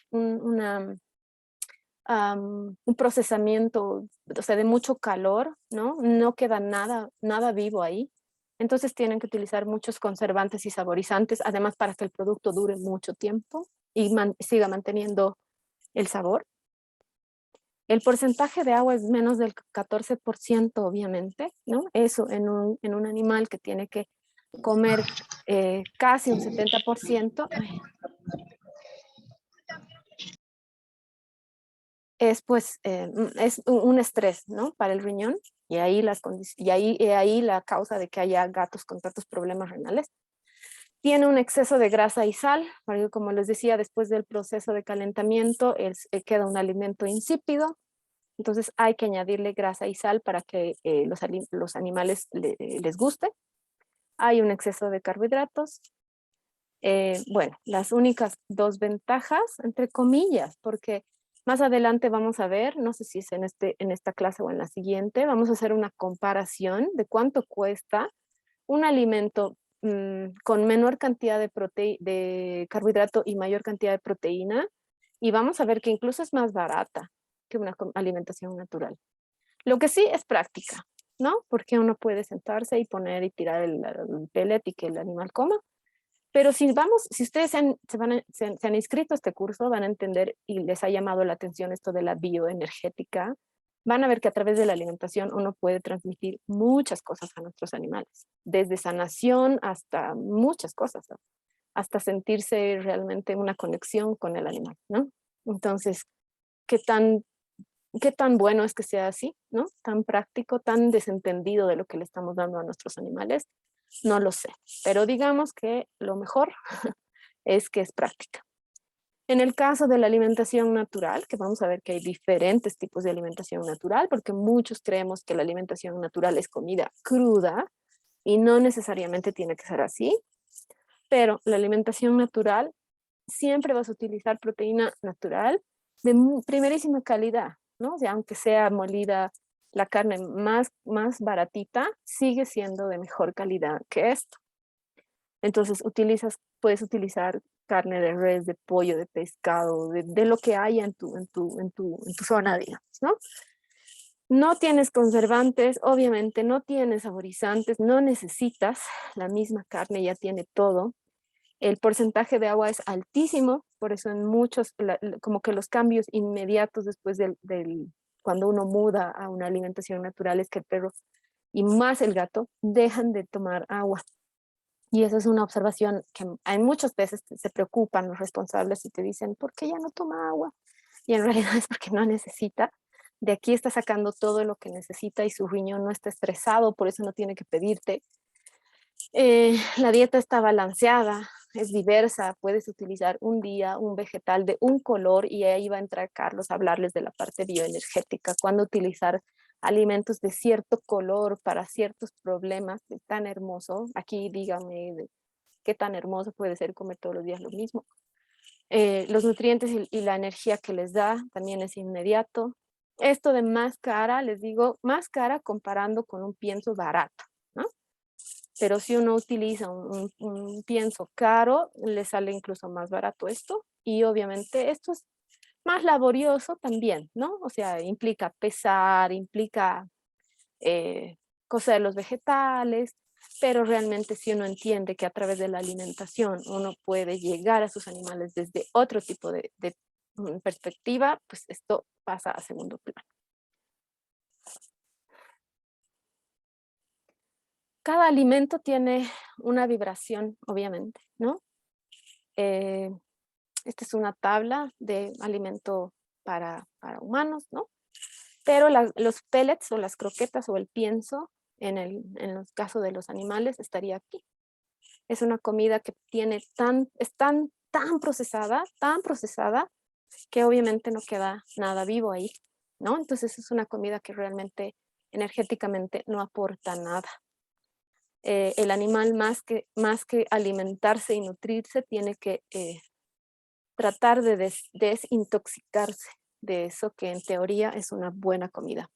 procesamiento, o sea, de mucho calor, ¿no? No queda nada vivo ahí. Entonces tienen que utilizar muchos conservantes y saborizantes, además para que el producto dure mucho tiempo y siga manteniendo el sabor. El porcentaje de agua es menos del 14%, obviamente, ¿no? Eso en un animal que tiene que comer casi un 70%. Es pues es un estrés, ¿no? Para el riñón y ahí ahí la causa de que haya gatos con tantos problemas renales. Tiene un exceso de grasa y sal, porque como les decía, después del proceso de calentamiento queda un alimento insípido, entonces hay que añadirle grasa y sal para que los animales les guste. Hay un exceso de carbohidratos. Bueno, las únicas dos ventajas, entre comillas, porque más adelante vamos a ver, no sé si es en esta clase o en la siguiente, vamos a hacer una comparación de cuánto cuesta un alimento con menor cantidad de carbohidrato y mayor cantidad de proteína, y vamos a ver que incluso es más barata que una alimentación natural. Lo que sí es práctica, ¿no? Porque uno puede sentarse y poner y tirar el pellet y que el animal coma. Pero si ustedes se han inscrito a este curso, van a entender y les ha llamado la atención esto de la bioenergética, van a ver que a través de la alimentación uno puede transmitir muchas cosas a nuestros animales, desde sanación hasta muchas cosas, ¿no? Hasta sentirse realmente una conexión con el animal, ¿no? Entonces, ¿qué tan bueno es que sea así, ¿no? Tan práctico, tan desentendido de lo que le estamos dando a nuestros animales. No lo sé, pero digamos que lo mejor es que es práctica. En el caso de la alimentación natural, que vamos a ver que hay diferentes tipos de alimentación natural, porque muchos creemos que la alimentación natural es comida cruda y no necesariamente tiene que ser así, pero la alimentación natural siempre vas a utilizar proteína natural de primerísima calidad, ¿no? O sea, aunque sea molida la carne más baratita, sigue siendo de mejor calidad que esto. Entonces puedes utilizar carne de res, de pollo, de pescado, de lo que haya en tu zona, digamos, ¿no? No tienes conservantes, obviamente no tienes saborizantes, no necesitas, la misma carne ya tiene todo. El porcentaje de agua es altísimo, por eso en muchos, como que los cambios inmediatos después cuando uno muda a una alimentación natural es que el perro y más el gato dejan de tomar agua. Y esa es una observación que hay muchas veces se preocupan los responsables y te dicen, ¿por qué ya no toma agua? Y en realidad es porque no necesita. De aquí está sacando todo lo que necesita y su riñón no está estresado, por eso no tiene que pedirte. La dieta está balanceada, es diversa, puedes utilizar un día un vegetal de un color y ahí va a entrar Carlos a hablarles de la parte bioenergética, cuándo utilizar alimentos de cierto color para ciertos problemas, es tan hermoso. Aquí dígame qué tan hermoso puede ser comer todos los días lo mismo. Los nutrientes y la energía que les da también es inmediato. Esto de más cara, les digo, más cara comparando con un pienso barato, ¿no? Pero si uno utiliza un pienso caro, le sale incluso más barato esto. Y obviamente esto es más laborioso también, ¿no? O sea, implica pesar, implica cocer los vegetales, pero realmente si uno entiende que a través de la alimentación uno puede llegar a sus animales desde otro tipo de perspectiva, pues esto pasa a segundo plano. Cada alimento tiene una vibración, obviamente, ¿no? Esta es una tabla de alimento para humanos, ¿no? Pero los pellets o las croquetas o el pienso, en el caso de los animales, estaría aquí. Es una comida que es tan procesada, que obviamente no queda nada vivo ahí, ¿no? Entonces es una comida que realmente energéticamente no aporta nada. El animal más que alimentarse y nutrirse tiene que tratar de desintoxicarse de eso que en teoría es una buena comida.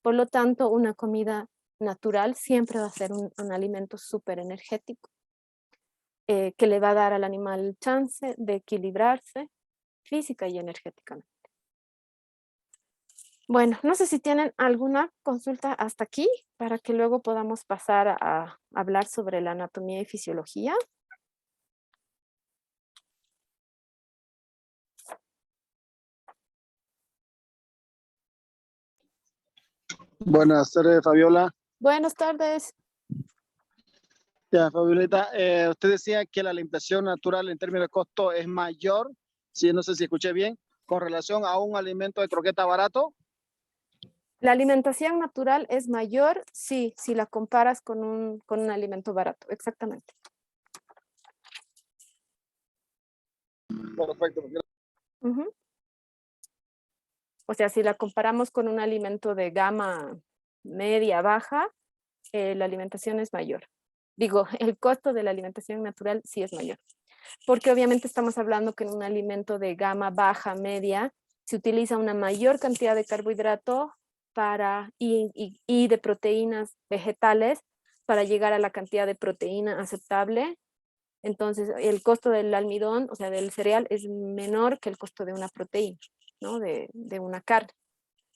Por lo tanto, una comida natural siempre va a ser un alimento súper energético que le va a dar al animal chance de equilibrarse física y energéticamente. Bueno, no sé si tienen alguna consulta hasta aquí para que luego podamos pasar a hablar sobre la anatomía y fisiología. Buenas tardes, Fabiola. Buenas tardes. Ya, Fabiolita, usted decía que la alimentación natural en términos de costo es mayor, sí, no sé si escuché bien, con relación a un alimento de croqueta barato. La alimentación natural es mayor, sí, si la comparas con un alimento barato, exactamente. Perfecto. Uh-huh. O sea, si la comparamos con un alimento de gama media, baja, la alimentación es mayor. Digo, el costo de la alimentación natural sí es mayor. Porque obviamente estamos hablando que en un alimento de gama baja, media, se utiliza una mayor cantidad de carbohidrato y de proteínas vegetales para llegar a la cantidad de proteína aceptable. Entonces, el costo del almidón, o sea, del cereal, es menor que el costo de una proteína, ¿no? De una carne.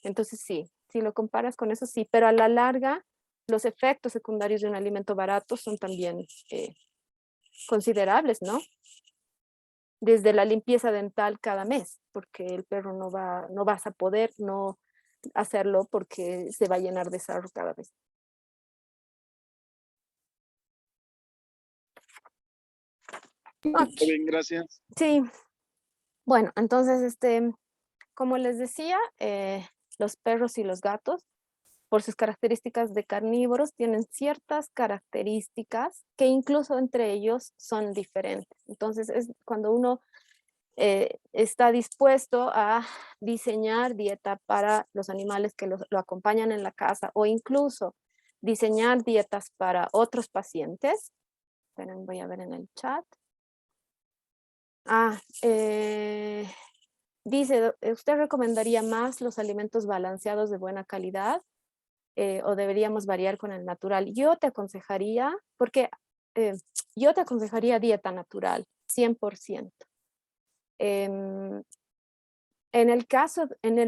Entonces, sí, si lo comparas con eso, sí, pero a la larga, los efectos secundarios de un alimento barato son también considerables, ¿no? Desde la limpieza dental cada mes, porque el perro no vas a poder no hacerlo porque se va a llenar de sarro cada vez. Está bien, gracias. Sí, bueno, entonces, como les decía, los perros y los gatos, por sus características de carnívoros, tienen ciertas características que incluso entre ellos son diferentes. Entonces, es cuando uno está dispuesto a diseñar dieta para los animales que lo acompañan en la casa o incluso diseñar dietas para otros pacientes. Esperen, voy a ver en el chat. Dice, ¿usted recomendaría más los alimentos balanceados de buena calidad o deberíamos variar con el natural? Yo te aconsejaría, yo te aconsejaría dieta natural, 100%. En el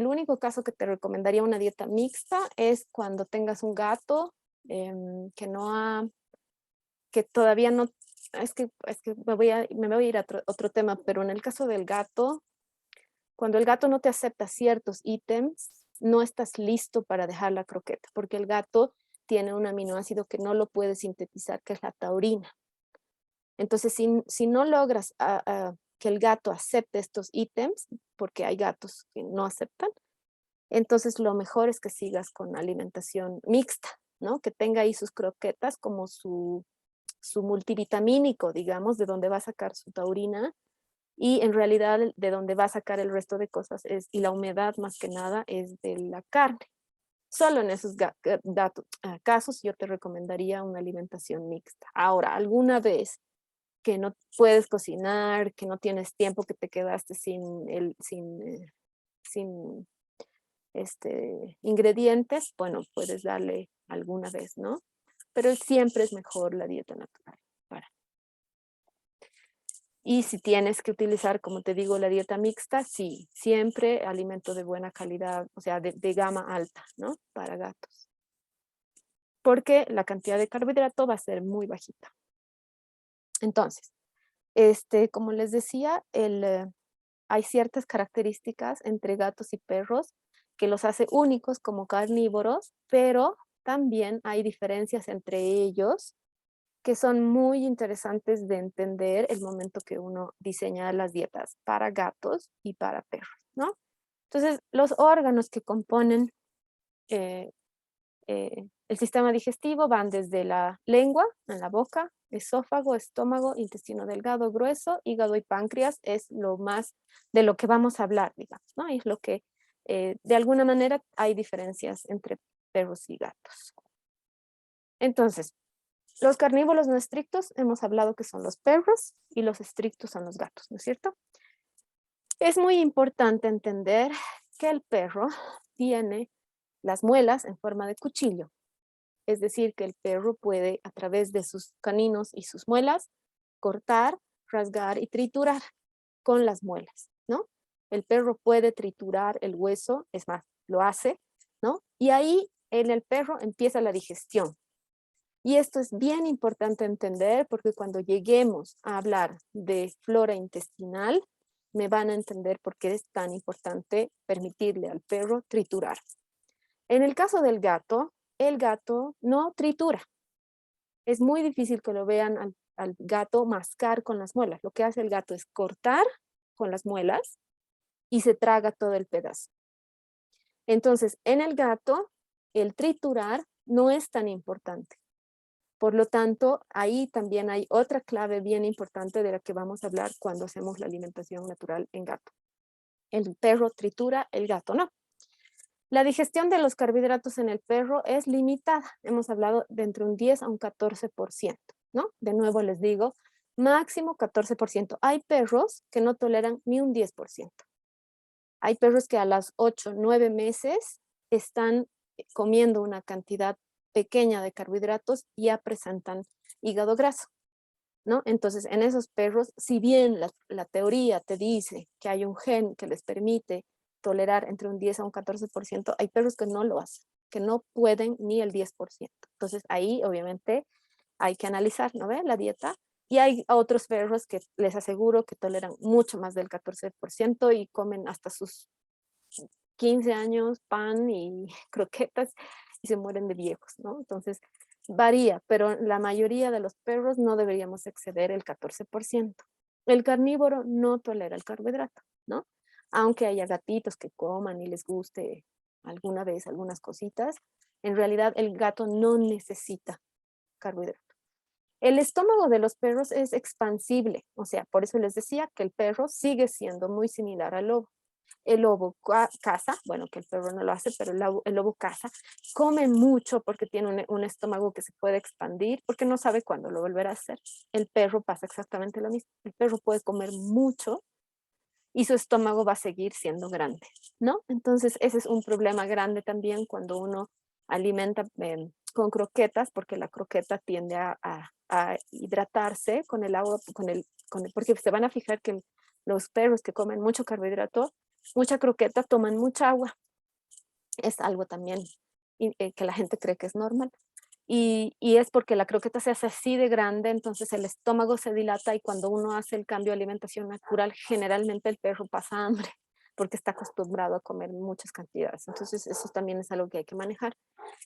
único caso que te recomendaría una dieta mixta es cuando tengas un gato que todavía no, es que me voy a ir a otro tema, pero en el caso del gato, cuando el gato no te acepta ciertos ítems, no estás listo para dejar la croqueta, porque el gato tiene un aminoácido que no lo puede sintetizar, que es la taurina. Entonces, si no logras que el gato acepte estos ítems, porque hay gatos que no aceptan, entonces lo mejor es que sigas con alimentación mixta, ¿no? Que tenga ahí sus croquetas como su multivitamínico, digamos, de donde va a sacar su taurina, y en realidad de donde va a sacar el resto de cosas y la humedad más que nada es de la carne. Solo en esos casos yo te recomendaría una alimentación mixta. Ahora, alguna vez que no puedes cocinar, que no tienes tiempo, que te quedaste sin ingredientes, bueno, puedes darle alguna vez, ¿no? Pero siempre es mejor la dieta natural. Y si tienes que utilizar, como te digo, la dieta mixta, sí, siempre alimento de buena calidad, o sea, de gama alta, ¿no? Para gatos. Porque la cantidad de carbohidrato va a ser muy bajita. Entonces, como les decía, hay ciertas características entre gatos y perros que los hace únicos como carnívoros, pero también hay diferencias entre ellos que son muy interesantes de entender el momento que uno diseña las dietas para gatos y para perros, ¿no? Entonces, los órganos que componen el sistema digestivo van desde la lengua, en la boca, esófago, estómago, intestino delgado, grueso, hígado y páncreas es lo más de lo que vamos a hablar, digamos, ¿no? Es lo que, de alguna manera, hay diferencias entre perros y gatos. Entonces, los carnívoros no estrictos, hemos hablado que son los perros y los estrictos son los gatos, ¿no es cierto? Es muy importante entender que el perro tiene las muelas en forma de cuchillo. Es decir, que el perro puede, a través de sus caninos y sus muelas, cortar, rasgar y triturar con las muelas, ¿no? El perro puede triturar el hueso, es más, lo hace, ¿no? Y ahí en el perro empieza la digestión. Y esto es bien importante entender porque cuando lleguemos a hablar de flora intestinal, me van a entender por qué es tan importante permitirle al perro triturar. En el caso del gato, el gato no tritura. Es muy difícil que lo vean al gato mascar con las muelas. Lo que hace el gato es cortar con las muelas y se traga todo el pedazo. Entonces, en el gato, el triturar no es tan importante. Por lo tanto, ahí también hay otra clave bien importante de la que vamos a hablar cuando hacemos la alimentación natural en gato. El perro tritura, el gato no. La digestión de los carbohidratos en el perro es limitada. Hemos hablado de entre un 10 a un 14%, ¿no? De nuevo les digo, máximo 14%. Hay perros que no toleran ni un 10%. Hay perros que a las 8, 9 meses están comiendo una cantidad pequeña de carbohidratos y ya presentan hígado graso, ¿no? Entonces, en esos perros, si bien la teoría te dice que hay un gen que les permite tolerar entre un 10 a un 14%, hay perros que no lo hacen, que no pueden ni el 10%. Entonces, ahí obviamente hay que analizar, ¿no ve? La dieta. Y hay otros perros que les aseguro que toleran mucho más del 14% y comen hasta sus 15 años pan y croquetas y se mueren de viejos, ¿no? Entonces, varía, pero la mayoría de los perros no deberíamos exceder el 14%. El carnívoro no tolera el carbohidrato, ¿no? Aunque haya gatitos que coman y les guste alguna vez algunas cositas, en realidad el gato no necesita carbohidrato. El estómago de los perros es expansible, o sea, por eso les decía que el perro sigue siendo muy similar al lobo. El lobo caza, bueno, que el perro no lo hace, pero el lobo caza, come mucho porque tiene un estómago que se puede expandir, porque no sabe cuándo lo volverá a hacer. El perro pasa exactamente lo mismo. El perro puede comer mucho y su estómago va a seguir siendo grande, ¿no? Entonces, ese es un problema grande también cuando uno alimenta con croquetas, porque la croqueta tiende a hidratarse con el agua, porque se van a fijar que los perros que comen mucho carbohidrato, mucha croqueta, toman mucha agua. Es algo también que la gente cree que es normal. Y es porque la croqueta se hace así de grande, entonces el estómago se dilata y cuando uno hace el cambio de alimentación natural, generalmente el perro pasa hambre porque está acostumbrado a comer muchas cantidades. Entonces eso también es algo que hay que manejar.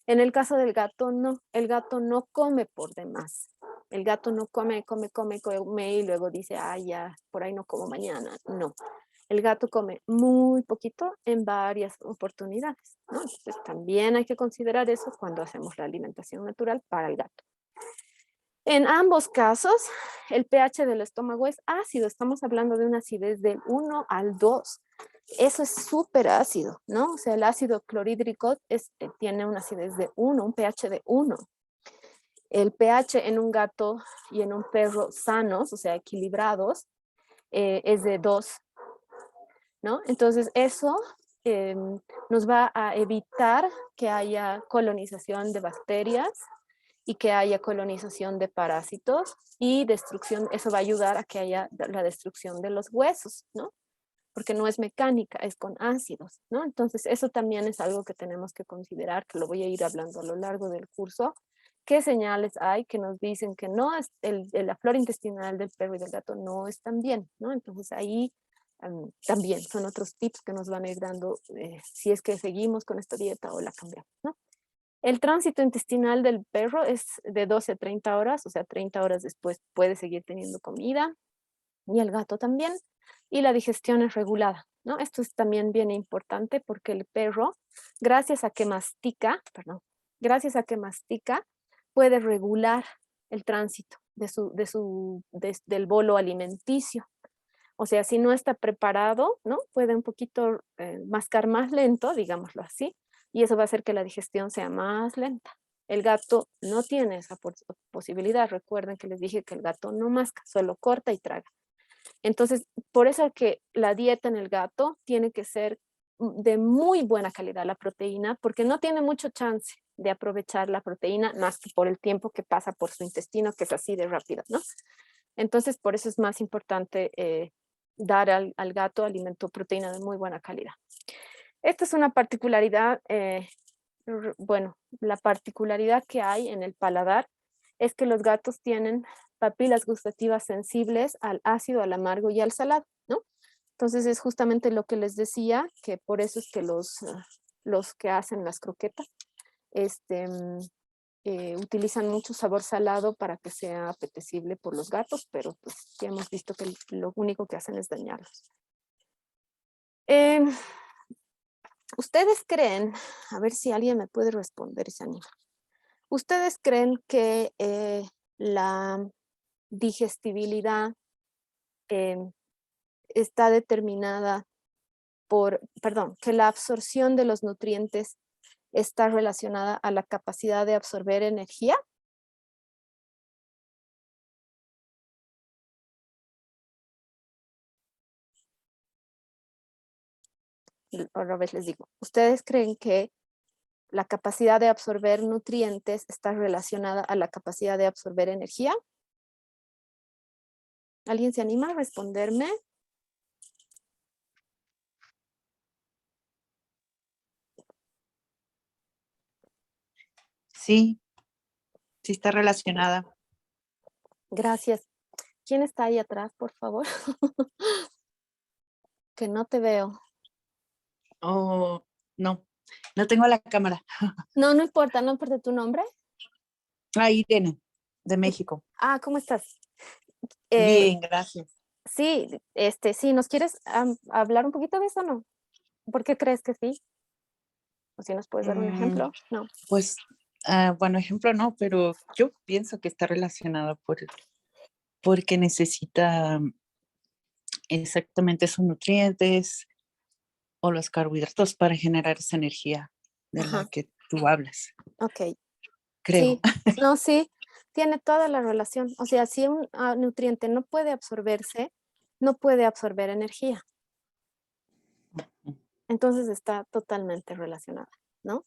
En el caso del gato, no. El gato no come por demás. El gato no come y luego dice, ay, ya, por ahí no como mañana. No. El gato come muy poquito en varias oportunidades, ¿no? Entonces también hay que considerar eso cuando hacemos la alimentación natural para el gato. En ambos casos, el pH del estómago es ácido. Estamos hablando de una acidez del 1 al 2. Eso es súper ácido, ¿no? O sea, el ácido clorhídrico tiene una acidez de 1, un pH de 1. El pH en un gato y en un perro sanos, o sea, equilibrados, es de 2, ¿no? Entonces, eso nos va a evitar que haya colonización de bacterias y que haya colonización de parásitos y destrucción. Eso va a ayudar a que haya la destrucción de los huesos, ¿no? Porque no es mecánica, es con ácidos, ¿no? Entonces, eso también es algo que tenemos que considerar, que lo voy a ir hablando a lo largo del curso. ¿Qué señales hay que nos dicen que no es la flora intestinal del perro y del gato no están bien, ¿no? Entonces, ahí también son otros tips que nos van a ir dando si es que seguimos con esta dieta o la cambiamos, ¿no? El tránsito intestinal del perro es de 12 a 30 horas, o sea, 30 horas después puede seguir teniendo comida, y el gato también, y la digestión es regulada, ¿no? Esto es también bien importante porque el perro, gracias a que mastica, puede regular el tránsito del bolo alimenticio. O sea, si no está preparado, ¿no? Puede un poquito mascar más lento, digámoslo así, y eso va a hacer que la digestión sea más lenta. El gato no tiene esa posibilidad. Recuerden que les dije que el gato no masca, solo corta y traga. Entonces, por eso que la dieta en el gato tiene que ser de muy buena calidad, la proteína, porque no tiene mucho chance de aprovechar la proteína más que por el tiempo que pasa por su intestino, que es así de rápido, ¿no? Entonces, por eso es más importante dar al gato alimento proteína de muy buena calidad. Esta es una particularidad, bueno, la particularidad que hay en el paladar es que los gatos tienen papilas gustativas sensibles al ácido, al amargo y al salado, ¿no? Entonces es justamente lo que les decía, que por eso es que los que hacen las croquetas utilizan mucho sabor salado para que sea apetecible por los gatos, pero pues ya hemos visto que lo único que hacen es dañarlos. ¿Ustedes creen, a ver si alguien me puede responder ese anima, ¿ustedes creen que la digestibilidad está determinada que la absorción de los nutrientes está relacionada a la capacidad de absorber energía? Otra vez les digo, ¿ustedes creen que la capacidad de absorber nutrientes está relacionada a la capacidad de absorber energía? ¿Alguien se anima a responderme? Sí, sí está relacionada. Gracias. ¿Quién está ahí atrás, por favor? Que no te veo. Oh, no, no tengo la cámara. No, no importa tu nombre. Ah, Irene, de México. Ah, ¿cómo estás? Eh, Bien, gracias. sí, sí, ¿nos quieres hablar un poquito de eso o no? ¿Por qué crees que sí? O si nos puedes dar un ejemplo. No. Pues, bueno, ejemplo no, pero yo pienso que está relacionada porque necesita exactamente esos nutrientes o los carbohidratos para generar esa energía de la Ajá, que tú hablas, ok. creo. Sí, no, sí, tiene toda la relación. O sea, si un nutriente no puede absorberse, no puede absorber energía. Entonces está totalmente relacionada, ¿no?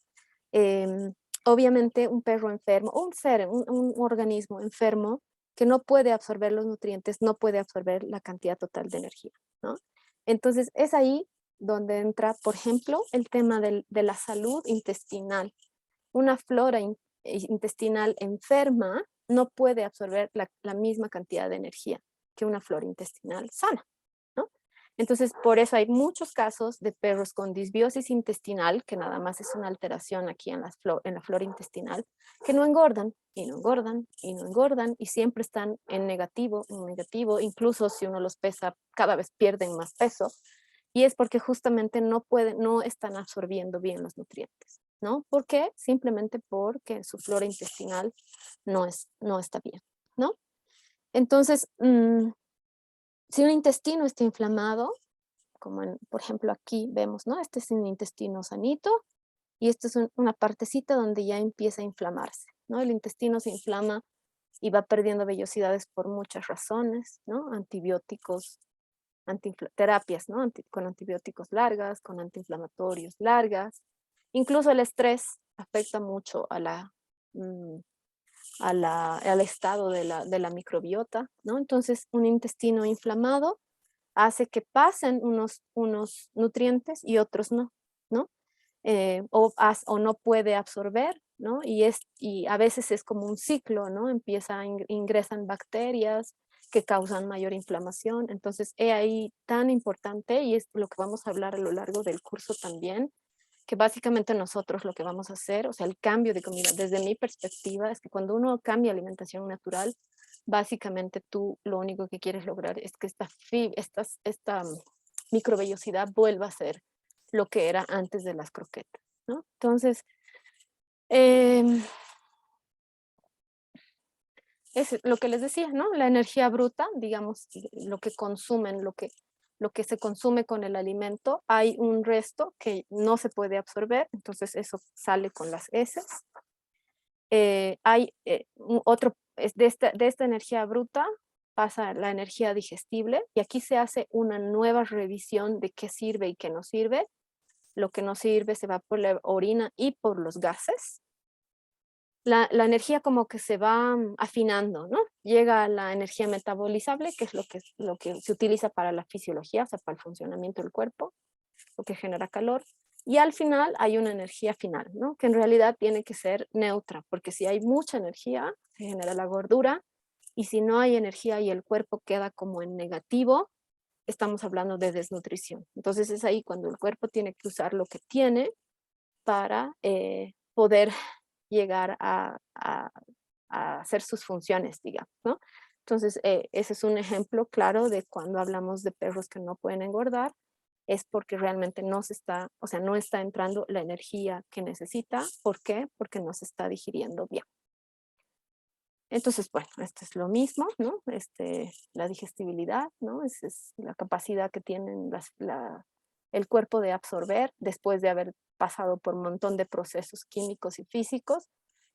Obviamente un perro enfermo, un organismo enfermo que no puede absorber los nutrientes, no puede absorber la cantidad total de energía, ¿no? Entonces es ahí donde entra, por ejemplo, el tema de la salud intestinal. Una flora intestinal enferma no puede absorber la misma cantidad de energía que una flora intestinal sana, ¿no? Entonces, por eso hay muchos casos de perros con disbiosis intestinal, que nada más es una alteración aquí en la flora intestinal, que no engordan, y no engordan, y no engordan, y siempre están en negativo, incluso si uno los pesa, cada vez pierden más peso, y es porque justamente no están absorbiendo bien los nutrientes, ¿no? ¿Por qué? Simplemente porque su flora intestinal no está bien. ¿no? Entonces, si un intestino está inflamado, como por ejemplo aquí vemos, ¿no? Este es un intestino sanito y esta es una partecita donde ya empieza a inflamarse, ¿no? El intestino se inflama y va perdiendo vellosidades por muchas razones, ¿no? Antibióticos, terapias, ¿no? Con antibióticos largas, con antiinflamatorios largas. Incluso el estrés afecta mucho a al estado de la microbiota, ¿no? Entonces, un intestino inflamado hace que pasen unos nutrientes y otros no, ¿no? O no puede absorber, ¿no? Y a veces es como un ciclo, ¿no? Ingresan bacterias que causan mayor inflamación. Entonces, es ahí tan importante, y es lo que vamos a hablar a lo largo del curso también, que básicamente nosotros lo que vamos a hacer, o sea, el cambio de comida, desde mi perspectiva, es que cuando uno cambia alimentación natural, básicamente tú lo único que quieres lograr es que esta microvellosidad vuelva a ser lo que era antes de las croquetas, ¿no? Entonces, es lo que les decía, ¿no? La energía bruta, digamos, lo que consumen, lo que se consume con el alimento, hay un resto que no se puede absorber, entonces eso sale con las heces. Hay de esta energía bruta pasa la energía digestible y aquí se hace una nueva revisión de qué sirve y qué no sirve. Lo que no sirve se va por la orina y por los gases. La energía como que se va afinando, ¿no? Llega a la energía metabolizable, que es lo que se utiliza para la fisiología, o sea, para el funcionamiento del cuerpo, lo que genera calor. Y al final hay una energía final, ¿no? Que en realidad tiene que ser neutra, porque si hay mucha energía, se genera la gordura, y si no hay energía y el cuerpo queda como en negativo, estamos hablando de desnutrición. Entonces es ahí cuando el cuerpo tiene que usar lo que tiene para poder llegar a hacer sus funciones, digamos, ¿no? Entonces, ese es un ejemplo claro de cuando hablamos de perros que no pueden engordar, es porque realmente no está entrando la energía que necesita. ¿Por qué? Porque no se está digiriendo bien. Entonces, bueno, esto es lo mismo, ¿no? La digestibilidad, ¿no? Es la capacidad que tienen el cuerpo de absorber después de haber pasado por un montón de procesos químicos y físicos,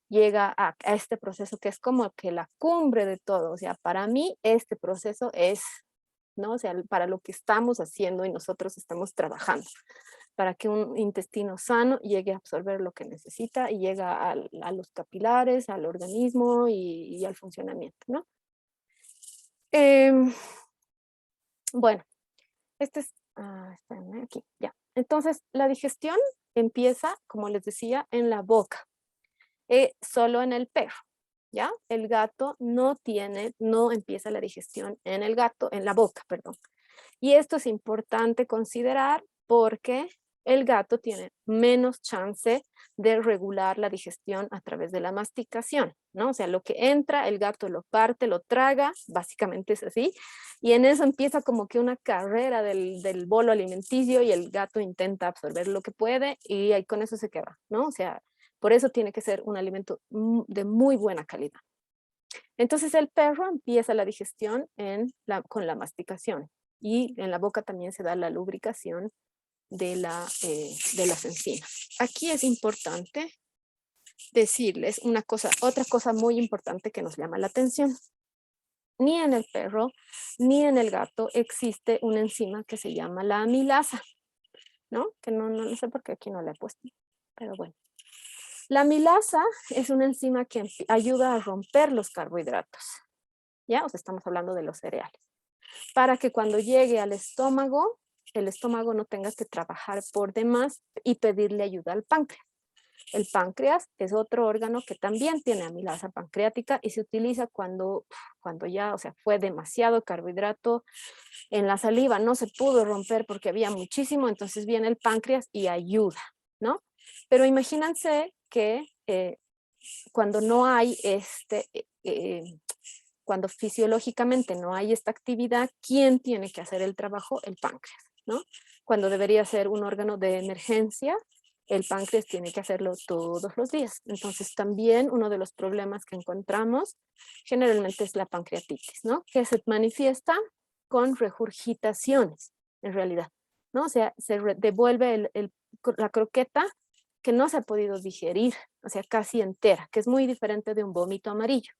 llega a este proceso que es como que la cumbre de todo. O sea, para mí este proceso es, ¿no? O sea, para lo que estamos haciendo y nosotros estamos trabajando, para que un intestino sano llegue a absorber lo que necesita y llega a los capilares, al organismo y al funcionamiento, ¿no? Bueno, espérenme aquí, ya. Entonces, la digestión empieza, como les decía, en la boca, solo en el perro, ¿ya? El gato no empieza la digestión en la boca, perdón. Y esto es importante considerar porque el gato tiene menos chance de regular la digestión a través de la masticación, ¿no? O sea, lo que entra, el gato lo parte, lo traga, básicamente es así, y en eso empieza como que una carrera del bolo alimenticio y el gato intenta absorber lo que puede y ahí con eso se queda, ¿no? O sea, por eso tiene que ser un alimento de muy buena calidad. Entonces el perro empieza la digestión con la masticación y en la boca también se da la lubricación de las enzimas. Aquí es importante decirles otra cosa muy importante que nos llama la atención. Ni en el perro ni en el gato existe una enzima que se llama la amilasa, ¿no? Que no sé por qué aquí no la he puesto, pero bueno. La amilasa es una enzima que ayuda a romper los carbohidratos, ¿ya? O sea, estamos hablando de los cereales. Para que cuando llegue al estómago, el estómago no tenga que trabajar por demás y pedirle ayuda al páncreas. El páncreas es otro órgano que también tiene amilasa pancreática y se utiliza cuando ya, o sea, fue demasiado carbohidrato en la saliva, no se pudo romper porque había muchísimo, entonces viene el páncreas y ayuda, ¿no? Pero imagínense que cuando no hay cuando fisiológicamente no hay esta actividad, ¿quién tiene que hacer el trabajo? El páncreas, ¿no? Cuando debería ser un órgano de emergencia, el páncreas tiene que hacerlo todos los días. Entonces también uno de los problemas que encontramos generalmente es la pancreatitis, ¿no? Que se manifiesta con regurgitaciones, en realidad, ¿no? O sea, devuelve la croqueta que no se ha podido digerir, o sea, casi entera, que es muy diferente de un vómito amarillo,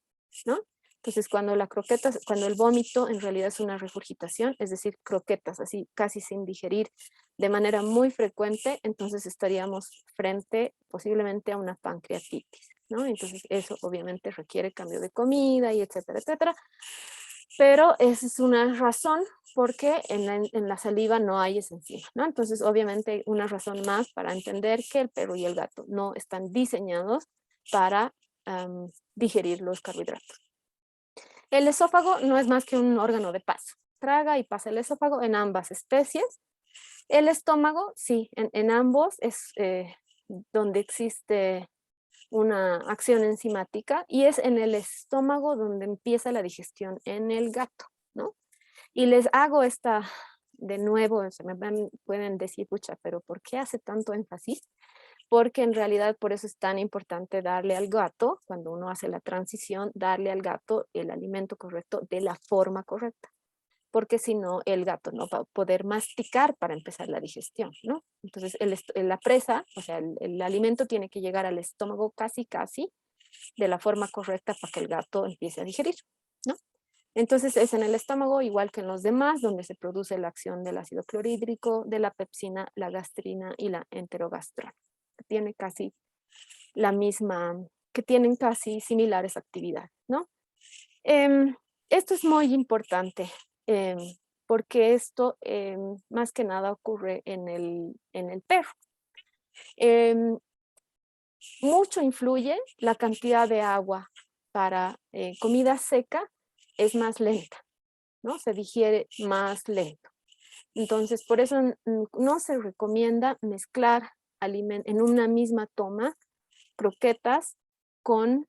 ¿no? Entonces, cuando el vómito en realidad es una regurgitación, es decir, croquetas así casi sin digerir de manera muy frecuente, entonces estaríamos frente posiblemente a una pancreatitis, ¿no? Entonces, eso obviamente requiere cambio de comida y etcétera, etcétera. Pero esa es una razón porque en la saliva no hay esa enzima, ¿no? Entonces, obviamente, una razón más para entender que el perro y el gato no están diseñados para digerir los carbohidratos. El esófago no es más que un órgano de paso. Traga y pasa el esófago en ambas especies. El estómago, sí, en ambos es donde existe una acción enzimática y es en el estómago donde empieza la digestión en el gato, ¿no? Y les hago esta, de nuevo, pueden decir, pucha, pero ¿por qué hace tanto énfasis? Porque en realidad por eso es tan importante darle al gato, cuando uno hace la transición, darle al gato el alimento correcto de la forma correcta. Porque si no, el gato no va a poder masticar para empezar la digestión, ¿no? Entonces, la presa, o sea, el alimento tiene que llegar al estómago casi de la forma correcta para que el gato empiece a digerir, ¿no? Entonces, es en el estómago, igual que en los demás, donde se produce la acción del ácido clorhídrico, de la pepsina, la gastrina y la enterogastrona, que tiene casi la misma, que tienen casi similares actividades, ¿no? Esto es muy importante porque esto más que nada ocurre en el perro. Mucho influye la cantidad de agua para comida seca, es más lenta, ¿no? Se digiere más lento. Entonces, por eso no se recomienda mezclar en una misma toma croquetas con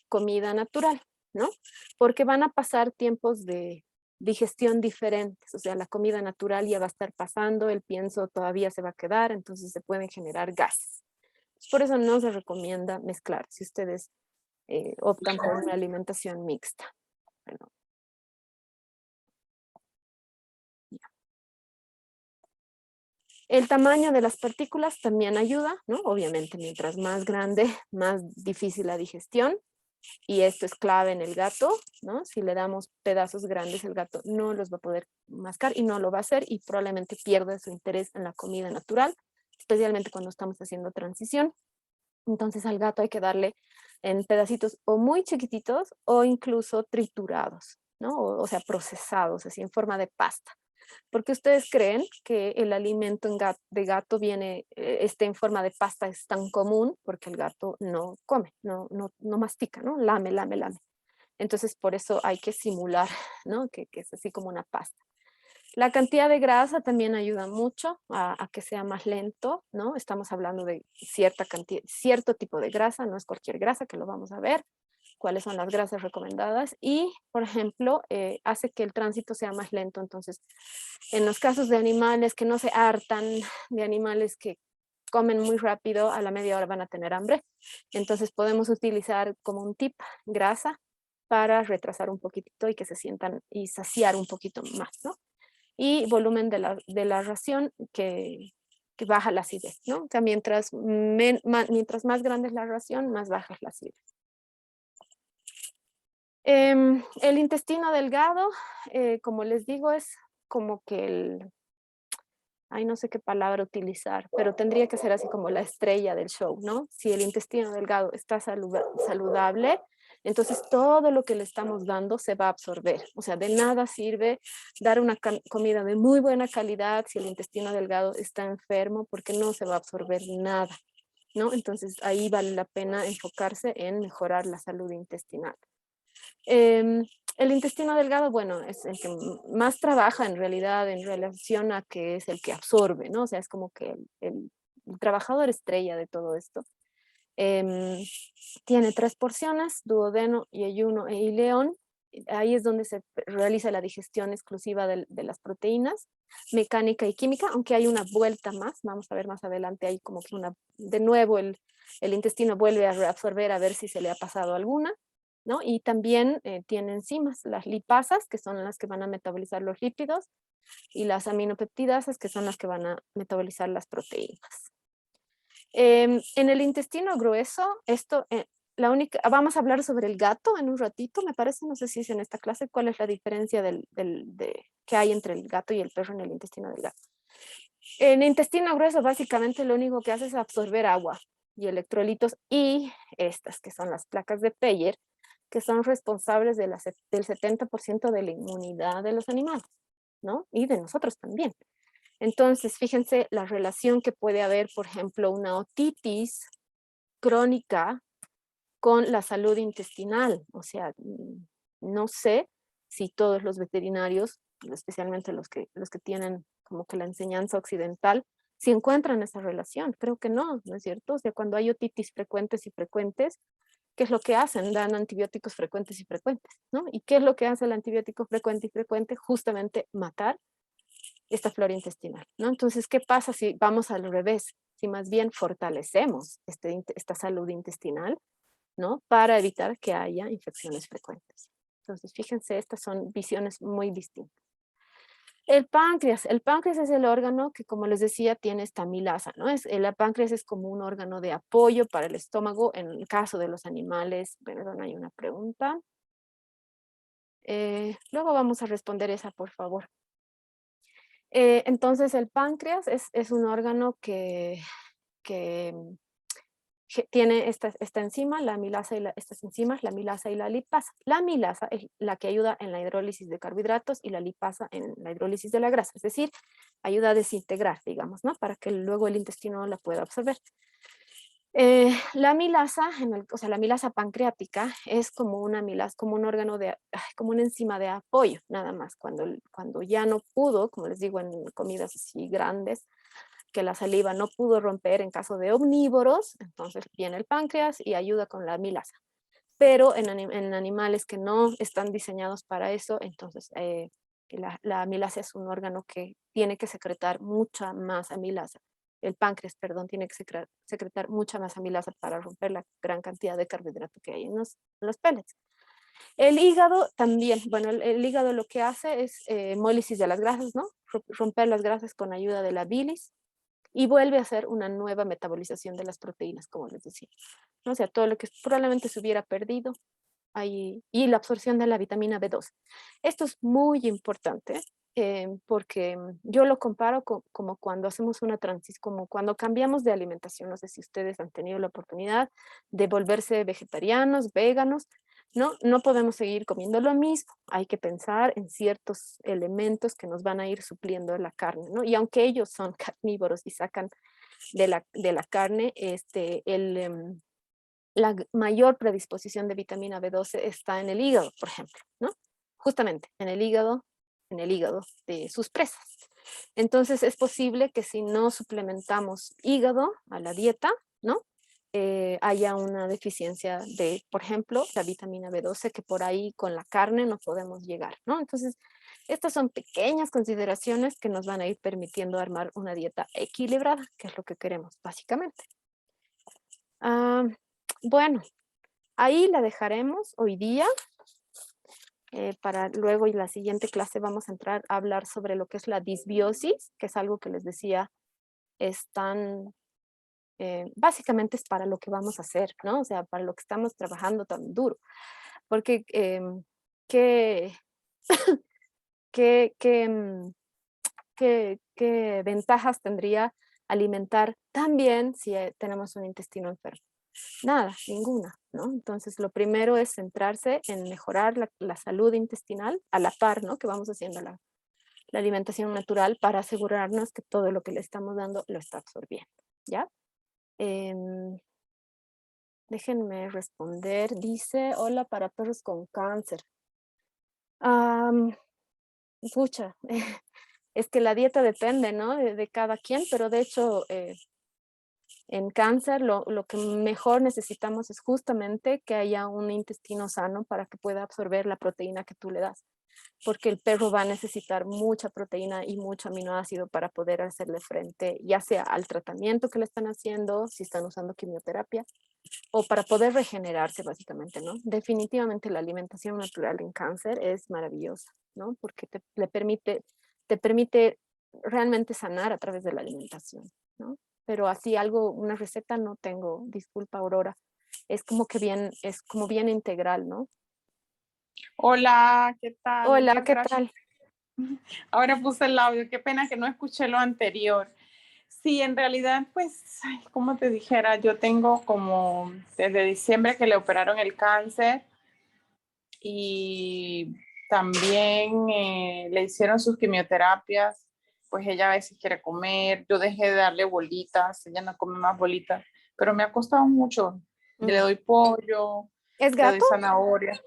comida natural, ¿no? Porque van a pasar tiempos de digestión diferentes, o sea, la comida natural ya va a estar pasando, el pienso todavía se va a quedar, entonces se pueden generar gases. Por eso no se recomienda mezclar si ustedes optan por una alimentación mixta. Perdón. El tamaño de las partículas también ayuda, ¿no? Obviamente, mientras más grande, más difícil la digestión. Y esto es clave en el gato, ¿no? Si le damos pedazos grandes, el gato no los va a poder mascar y no lo va a hacer y probablemente pierda su interés en la comida natural, especialmente cuando estamos haciendo transición. Entonces al gato hay que darle en pedacitos o muy chiquititos o incluso triturados, ¿no? O sea, procesados, así en forma de pasta. Porque ustedes creen que el alimento de gato esté en forma de pasta es tan común porque el gato no come, no mastica, ¿no? Lame. Entonces por eso hay que simular, ¿no? Que es así como una pasta. La cantidad de grasa también ayuda mucho a que sea más lento, ¿no? Estamos hablando de cierto tipo de grasa, no es cualquier grasa, que lo vamos a ver, cuáles son las grasas recomendadas y, por ejemplo, hace que el tránsito sea más lento. Entonces, en los casos de animales que no se hartan, de animales que comen muy rápido, a la media hora van a tener hambre. Entonces podemos utilizar como un tip grasa para retrasar un poquitito y que se sientan y saciar un poquito más, ¿no? Y volumen de la ración que baja la acidez, ¿no? O sea, mientras más grande es la ración, más baja es la acidez. El intestino delgado, como les digo, es como que no sé qué palabra utilizar, pero tendría que ser así como la estrella del show, ¿no? Si el intestino delgado está saludable, entonces todo lo que le estamos dando se va a absorber. O sea, de nada sirve dar una comida de muy buena calidad si el intestino delgado está enfermo porque no se va a absorber nada, ¿no? Entonces ahí vale la pena enfocarse en mejorar la salud intestinal. El intestino delgado, bueno, es el que más trabaja en realidad en relación a que es el que absorbe, ¿no? O sea, es como que el trabajador estrella de todo esto. Tiene 3 porciones, duodeno, yeyuno e ileón. ahí es donde se realiza la digestión exclusiva de las proteínas, mecánica y química, aunque hay una vuelta más, vamos a ver más adelante, hay como que de nuevo el intestino vuelve a reabsorber a ver si se le ha pasado alguna, ¿no? Y también tiene enzimas, las lipasas, que son las que van a metabolizar los lípidos, y las aminopeptidasas, que son las que van a metabolizar las proteínas. En el intestino grueso, vamos a hablar sobre el gato en un ratito, me parece, no sé si es en esta clase, cuál es la diferencia que hay entre el gato y el perro en el intestino del gato. En el intestino grueso, básicamente, lo único que hace es absorber agua y electrolitos, y estas, que son las placas de Peyer, que son responsables del 70% de la inmunidad de los animales, ¿no? Y de nosotros también. Entonces, fíjense la relación que puede haber, por ejemplo, una otitis crónica con la salud intestinal. O sea, no sé si todos los veterinarios, especialmente los que tienen como que la enseñanza occidental, si encuentran esa relación. Creo que no, ¿no es cierto? O sea, cuando hay otitis frecuentes y frecuentes, ¿qué es lo que hacen? Dan antibióticos frecuentes y frecuentes, ¿no? ¿Y qué es lo que hace el antibiótico frecuente y frecuente? Justamente matar esta flora intestinal, ¿no? Entonces, ¿qué pasa si vamos al revés? Si más bien fortalecemos esta salud intestinal, ¿no? Para evitar que haya infecciones frecuentes. Entonces, fíjense, estas son visiones muy distintas. El páncreas es el órgano que, como les decía, tiene esta amilasa, ¿no? El páncreas es como un órgano de apoyo para el estómago en el caso de los animales. Perdón, hay una pregunta. Luego vamos a responder esa, por favor. Entonces, el páncreas es un órgano que tiene esta enzima, la amilasa y estas enzimas, la amilasa y la lipasa. La amilasa es la que ayuda en la hidrólisis de carbohidratos y la lipasa en la hidrólisis de la grasa, es decir, ayuda a desintegrar, digamos, ¿no? Para que luego el intestino la pueda absorber. La amilasa, la amilasa pancreática es como una amilasa, como un órgano como una enzima de apoyo, nada más. Cuando ya no pudo, como les digo, en comidas así grandes, que la saliva no pudo romper en caso de omnívoros, entonces viene el páncreas y ayuda con la amilasa. Pero en animales que no están diseñados para eso, entonces la amilasa es un órgano que tiene que secretar mucha más amilasa. El páncreas, perdón, tiene que secretar mucha más amilasa para romper la gran cantidad de carbohidrato que hay en los pellets. El hígado también, bueno, el hígado lo que hace es hemólisis de las grasas, ¿no? Romper las grasas con ayuda de la bilis, y vuelve a hacer una nueva metabolización de las proteínas, como les decía. ¿No? O sea, todo lo que probablemente se hubiera perdido ahí, y la absorción de la vitamina B12. Esto es muy importante porque yo lo comparo como cuando hacemos una transición, como cuando cambiamos de alimentación. No sé si ustedes han tenido la oportunidad de volverse vegetarianos, veganos. No podemos seguir comiendo lo mismo. Hay que pensar en ciertos elementos que nos van a ir supliendo la carne, ¿no? Y aunque ellos son carnívoros y sacan de la carne, la mayor predisposición de vitamina B12 está en el hígado, por ejemplo, ¿no? Justamente en el hígado de sus presas. Entonces es posible que si no suplementamos hígado a la dieta, ¿no? Haya una deficiencia de, por ejemplo, la vitamina B12, que por ahí con la carne no podemos llegar, ¿no? Entonces, estas son pequeñas consideraciones que nos van a ir permitiendo armar una dieta equilibrada, que es lo que queremos, básicamente. Bueno, ahí la dejaremos hoy día. Para luego y la siguiente clase vamos a entrar a hablar sobre lo que es la disbiosis, que es algo que les decía, básicamente es para lo que vamos a hacer, ¿no? O sea, para lo que estamos trabajando tan duro. Porque ¿qué ventajas tendría alimentar tan bien si tenemos un intestino enfermo? Nada, ninguna, ¿no? Entonces, lo primero es centrarse en mejorar la salud intestinal a la par, ¿no? Que vamos haciendo la alimentación natural para asegurarnos que todo lo que le estamos dando lo está absorbiendo, ¿ya? Déjenme responder. Dice, hola para perros con cáncer. Pucha, es que la dieta depende, ¿no? De cada quien, pero de hecho En cáncer lo que mejor necesitamos es justamente que haya un intestino sano para que pueda absorber la proteína que tú le das. Porque el perro va a necesitar mucha proteína y mucho aminoácido para poder hacerle frente, ya sea al tratamiento que le están haciendo, si están usando quimioterapia, o para poder regenerarse básicamente, ¿no? Definitivamente la alimentación natural en cáncer es maravillosa, ¿no? Porque te permite realmente sanar a través de la alimentación, ¿no? Pero así algo, una receta no tengo, disculpa Aurora, es como que bien, es como bien integral, ¿no? Hola, ¿qué tal? Hola, Muchas ¿qué gracias. tal? Ahora puse el audio, qué pena que no escuché lo anterior. Sí, en realidad, pues, como te dijera, yo tengo como desde diciembre que le operaron el cáncer y también le hicieron sus quimioterapias, pues ella a veces quiere comer, yo dejé de darle bolitas, ella no come más bolitas, pero me ha costado mucho. Le doy pollo, ¿Es le doy gato? zanahoria.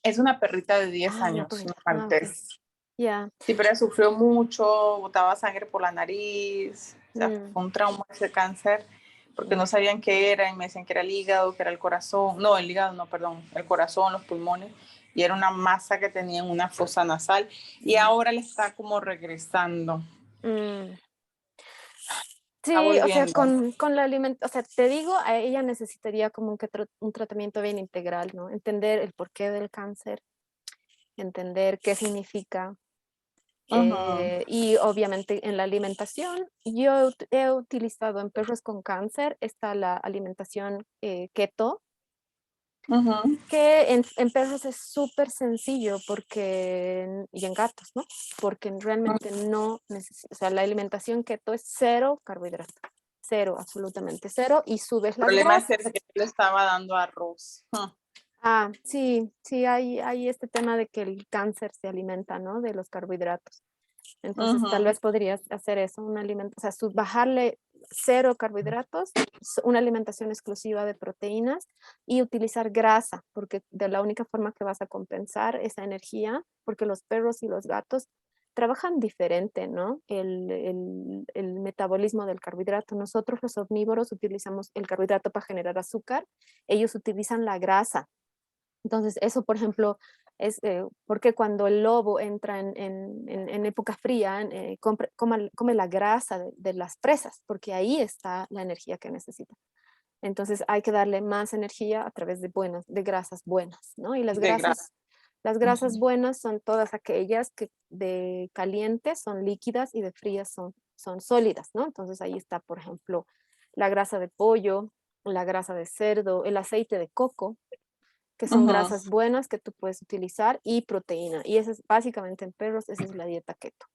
Es una perrita de 10 Ah, una años, una perrita. Ah, ok. maltés. Ya. Sí, pero ella sufrió mucho, botaba sangre por la nariz, o sea, fue un trauma ese cáncer, porque no sabían qué era, y me decían que era el hígado, que era el corazón, no, el hígado no, perdón, el corazón, los pulmones, y era una masa que tenía en una fosa nasal, y ahora le está como regresando, Mm. está Sí, o sea, volviendo. con la alimentación, o sea, te digo, a ella necesitaría como un tratamiento bien integral, ¿no? Entender el porqué del cáncer, entender qué significa. Ujú, Y obviamente en la alimentación, yo he utilizado en perros con cáncer, está la alimentación keto, ujú. que en perros es súper sencillo porque, y en gatos, ¿no? Porque realmente no necesita, o sea, la alimentación keto es cero carbohidratos, cero, absolutamente cero, y subes El las problema es grasas. ese que yo le estaba dando arroz. Ah, sí, sí, hay este tema de que el cáncer se alimenta, ¿no? De los carbohidratos. Entonces, tal Ujú, vez podrías hacer eso, un alimento, o sea, bajarle cero carbohidratos, una alimentación exclusiva de proteínas y utilizar grasa, porque de la única forma que vas a compensar esa energía, porque los perros y los gatos trabajan diferente, ¿no? El metabolismo del carbohidrato. Nosotros los omnívoros utilizamos el carbohidrato para generar azúcar, ellos utilizan la grasa. Entonces, eso, por ejemplo, es porque cuando el lobo entra en época fría, come la grasa de las presas, porque ahí está la energía que necesita. Entonces, hay que darle más energía a través de grasas buenas, ¿no? Y de grasa. las grasas buenas son todas aquellas que de calientes son líquidas y de frías son sólidas, ¿no? Entonces, ahí está, por ejemplo, la grasa de pollo, la grasa de cerdo, el aceite de coco, que son Ujú. grasas buenas que tú puedes utilizar y proteína. Y esa es básicamente en perros, esa es la dieta keto.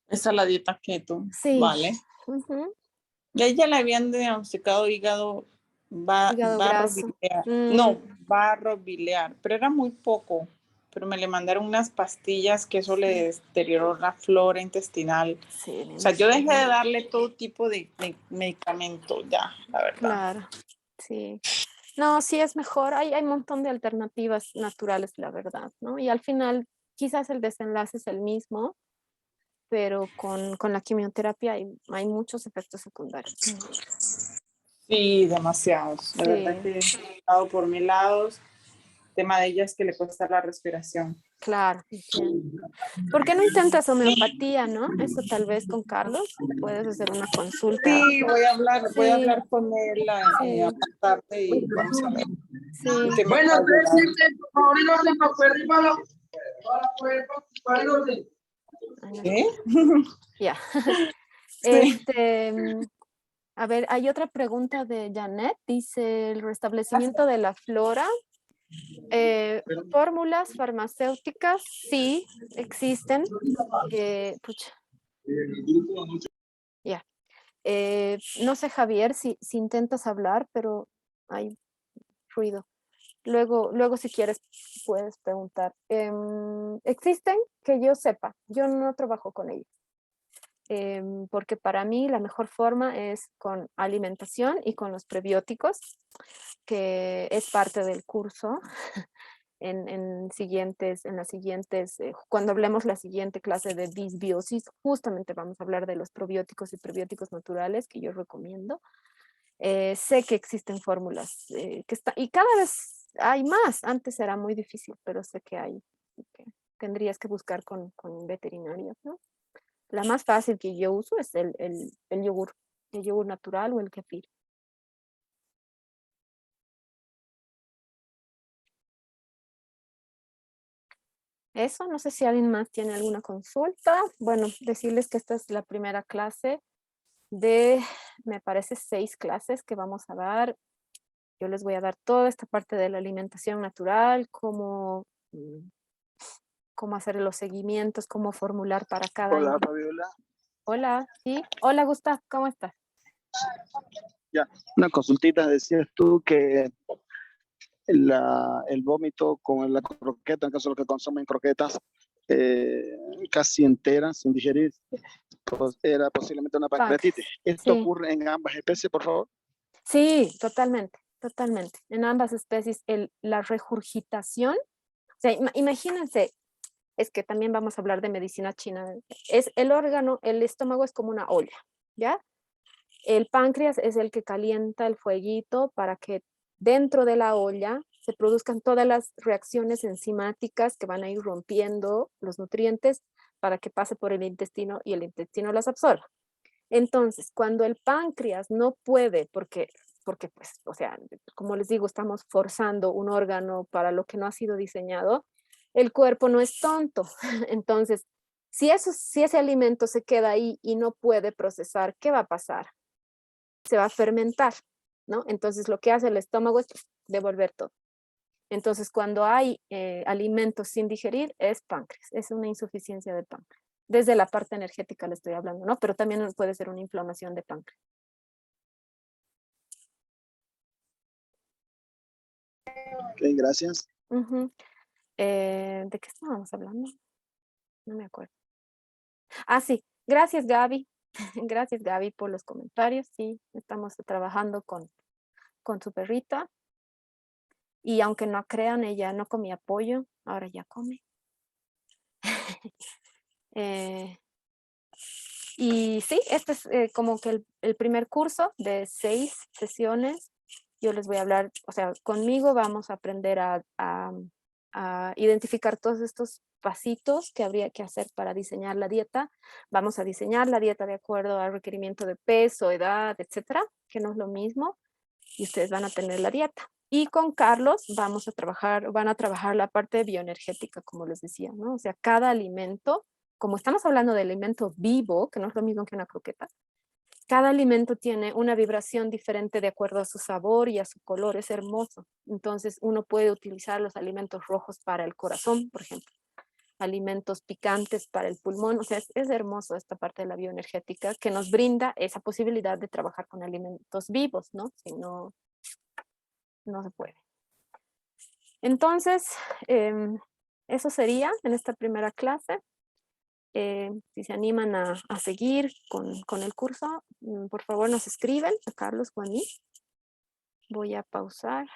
Esa es la dieta keto, Sí, vale. ujú. Y a ella le habían diagnosticado hígado Hígado graso. barrobiliar. Mm, No, barrobiliar, pero era muy poco. Pero me le mandaron unas pastillas que eso le sí, deterioró la flora intestinal. sí, me O sea, yo dejé imagino. de darle todo tipo de medicamento ya, la verdad. Claro, sí. No, sí es mejor. Hay un montón de alternativas naturales, la verdad, ¿no? Y al final, quizás el desenlace es el mismo, pero con la quimioterapia hay muchos efectos secundarios. Sí, demasiados. De verdad Sí. que he dado por mil lados. El tema de ella es que le cuesta la respiración. Claro, entiendo. ¿Por qué no intentas homeopatía, no? Eso tal vez con Carlos puedes hacer una consulta. Sí, voy a Sí, hablar con él a sí, tarde y vamos a ver sí. qué me puede ayudar. Ay, no ¿Qué? escucho. Ya. Sí. Este, a ver, hay otra pregunta de Janet. Dice, el restablecimiento de la flora. Fórmulas farmacéuticas, sí, existen. Pucha, ya. No sé, Javier, si intentas hablar, pero hay ruido. Luego si quieres, puedes preguntar. Existen que yo sepa, yo no trabajo con ellos. Porque para mí la mejor forma es con alimentación y con los prebióticos, que es parte del curso. en las siguientes, cuando hablemos la siguiente clase de disbiosis, justamente vamos a hablar de los probióticos y prebióticos naturales que yo recomiendo. Sé que existen fórmulas y cada vez hay más. Antes era muy difícil, pero sé que hay. Que tendrías que buscar con veterinarios, ¿no? La más fácil que yo uso es el yogur natural o el kefir. Eso, no sé si alguien más tiene alguna consulta. Bueno, decirles que esta es la primera clase de, me parece, 6 clases que vamos a dar. Yo les voy a dar toda esta parte de la alimentación natural, cómo hacer los seguimientos, cómo formular para cada... Hola, Fabiola. Hola, sí. Hola, Gustavo, ¿cómo estás? Ya, una consultita. Decías tú que el vómito con la croqueta, en caso de los que consumen croquetas casi enteras, sin digerir, pues era posiblemente una pancreatitis. ¿Esto Sí. ocurre en ambas especies, por favor? Sí, totalmente, totalmente. En ambas especies, la regurgitación, o sea, imagínense, es que también vamos a hablar de medicina china, es el órgano, el estómago es como una olla, ¿ya? El páncreas es el que calienta el fueguito para que dentro de la olla se produzcan todas las reacciones enzimáticas que van a ir rompiendo los nutrientes para que pase por el intestino y el intestino las absorba. Entonces, cuando el páncreas no puede, porque pues, o sea, como les digo, estamos forzando un órgano para lo que no ha sido diseñado, el cuerpo no es tonto. Entonces, si ese alimento se queda ahí y no puede procesar, ¿qué va a pasar? Se va a fermentar, ¿no? Entonces, lo que hace el estómago es devolver todo. Entonces, cuando hay alimentos sin digerir, es páncreas, es una insuficiencia de páncreas. Desde la parte energética le estoy hablando, ¿no? Pero también puede ser una inflamación de páncreas. Ok, gracias. ¿De qué estábamos hablando? No me acuerdo. Ah, sí. Gracias, Gaby. Gracias, Gaby, por los comentarios. Sí, estamos trabajando con su perrita. Y aunque no crean, ella no comía pollo, ahora ya come. Y sí, este es como que el primer curso de 6 sesiones. Yo les voy a hablar, o sea, conmigo vamos a aprender a identificar todos estos pasitos que habría que hacer para diseñar la dieta. Vamos a diseñar la dieta de acuerdo al requerimiento de peso, edad, etcétera, que no es lo mismo. Y ustedes van a tener la dieta. Y con Carlos van a trabajar la parte bioenergética, como les decía, ¿no? O sea, cada alimento, como estamos hablando de alimento vivo, que no es lo mismo que una croqueta, cada alimento tiene una vibración diferente de acuerdo a su sabor y a su color, es hermoso. Entonces uno puede utilizar los alimentos rojos para el corazón, por ejemplo, alimentos picantes para el pulmón, o sea, es hermoso esta parte de la bioenergética que nos brinda esa posibilidad de trabajar con alimentos vivos, ¿no? Si no, no se puede. Entonces, eso sería en esta primera clase. Si se animan a seguir con el curso, por favor nos escriben a Carlos o a mí. Voy a pausar.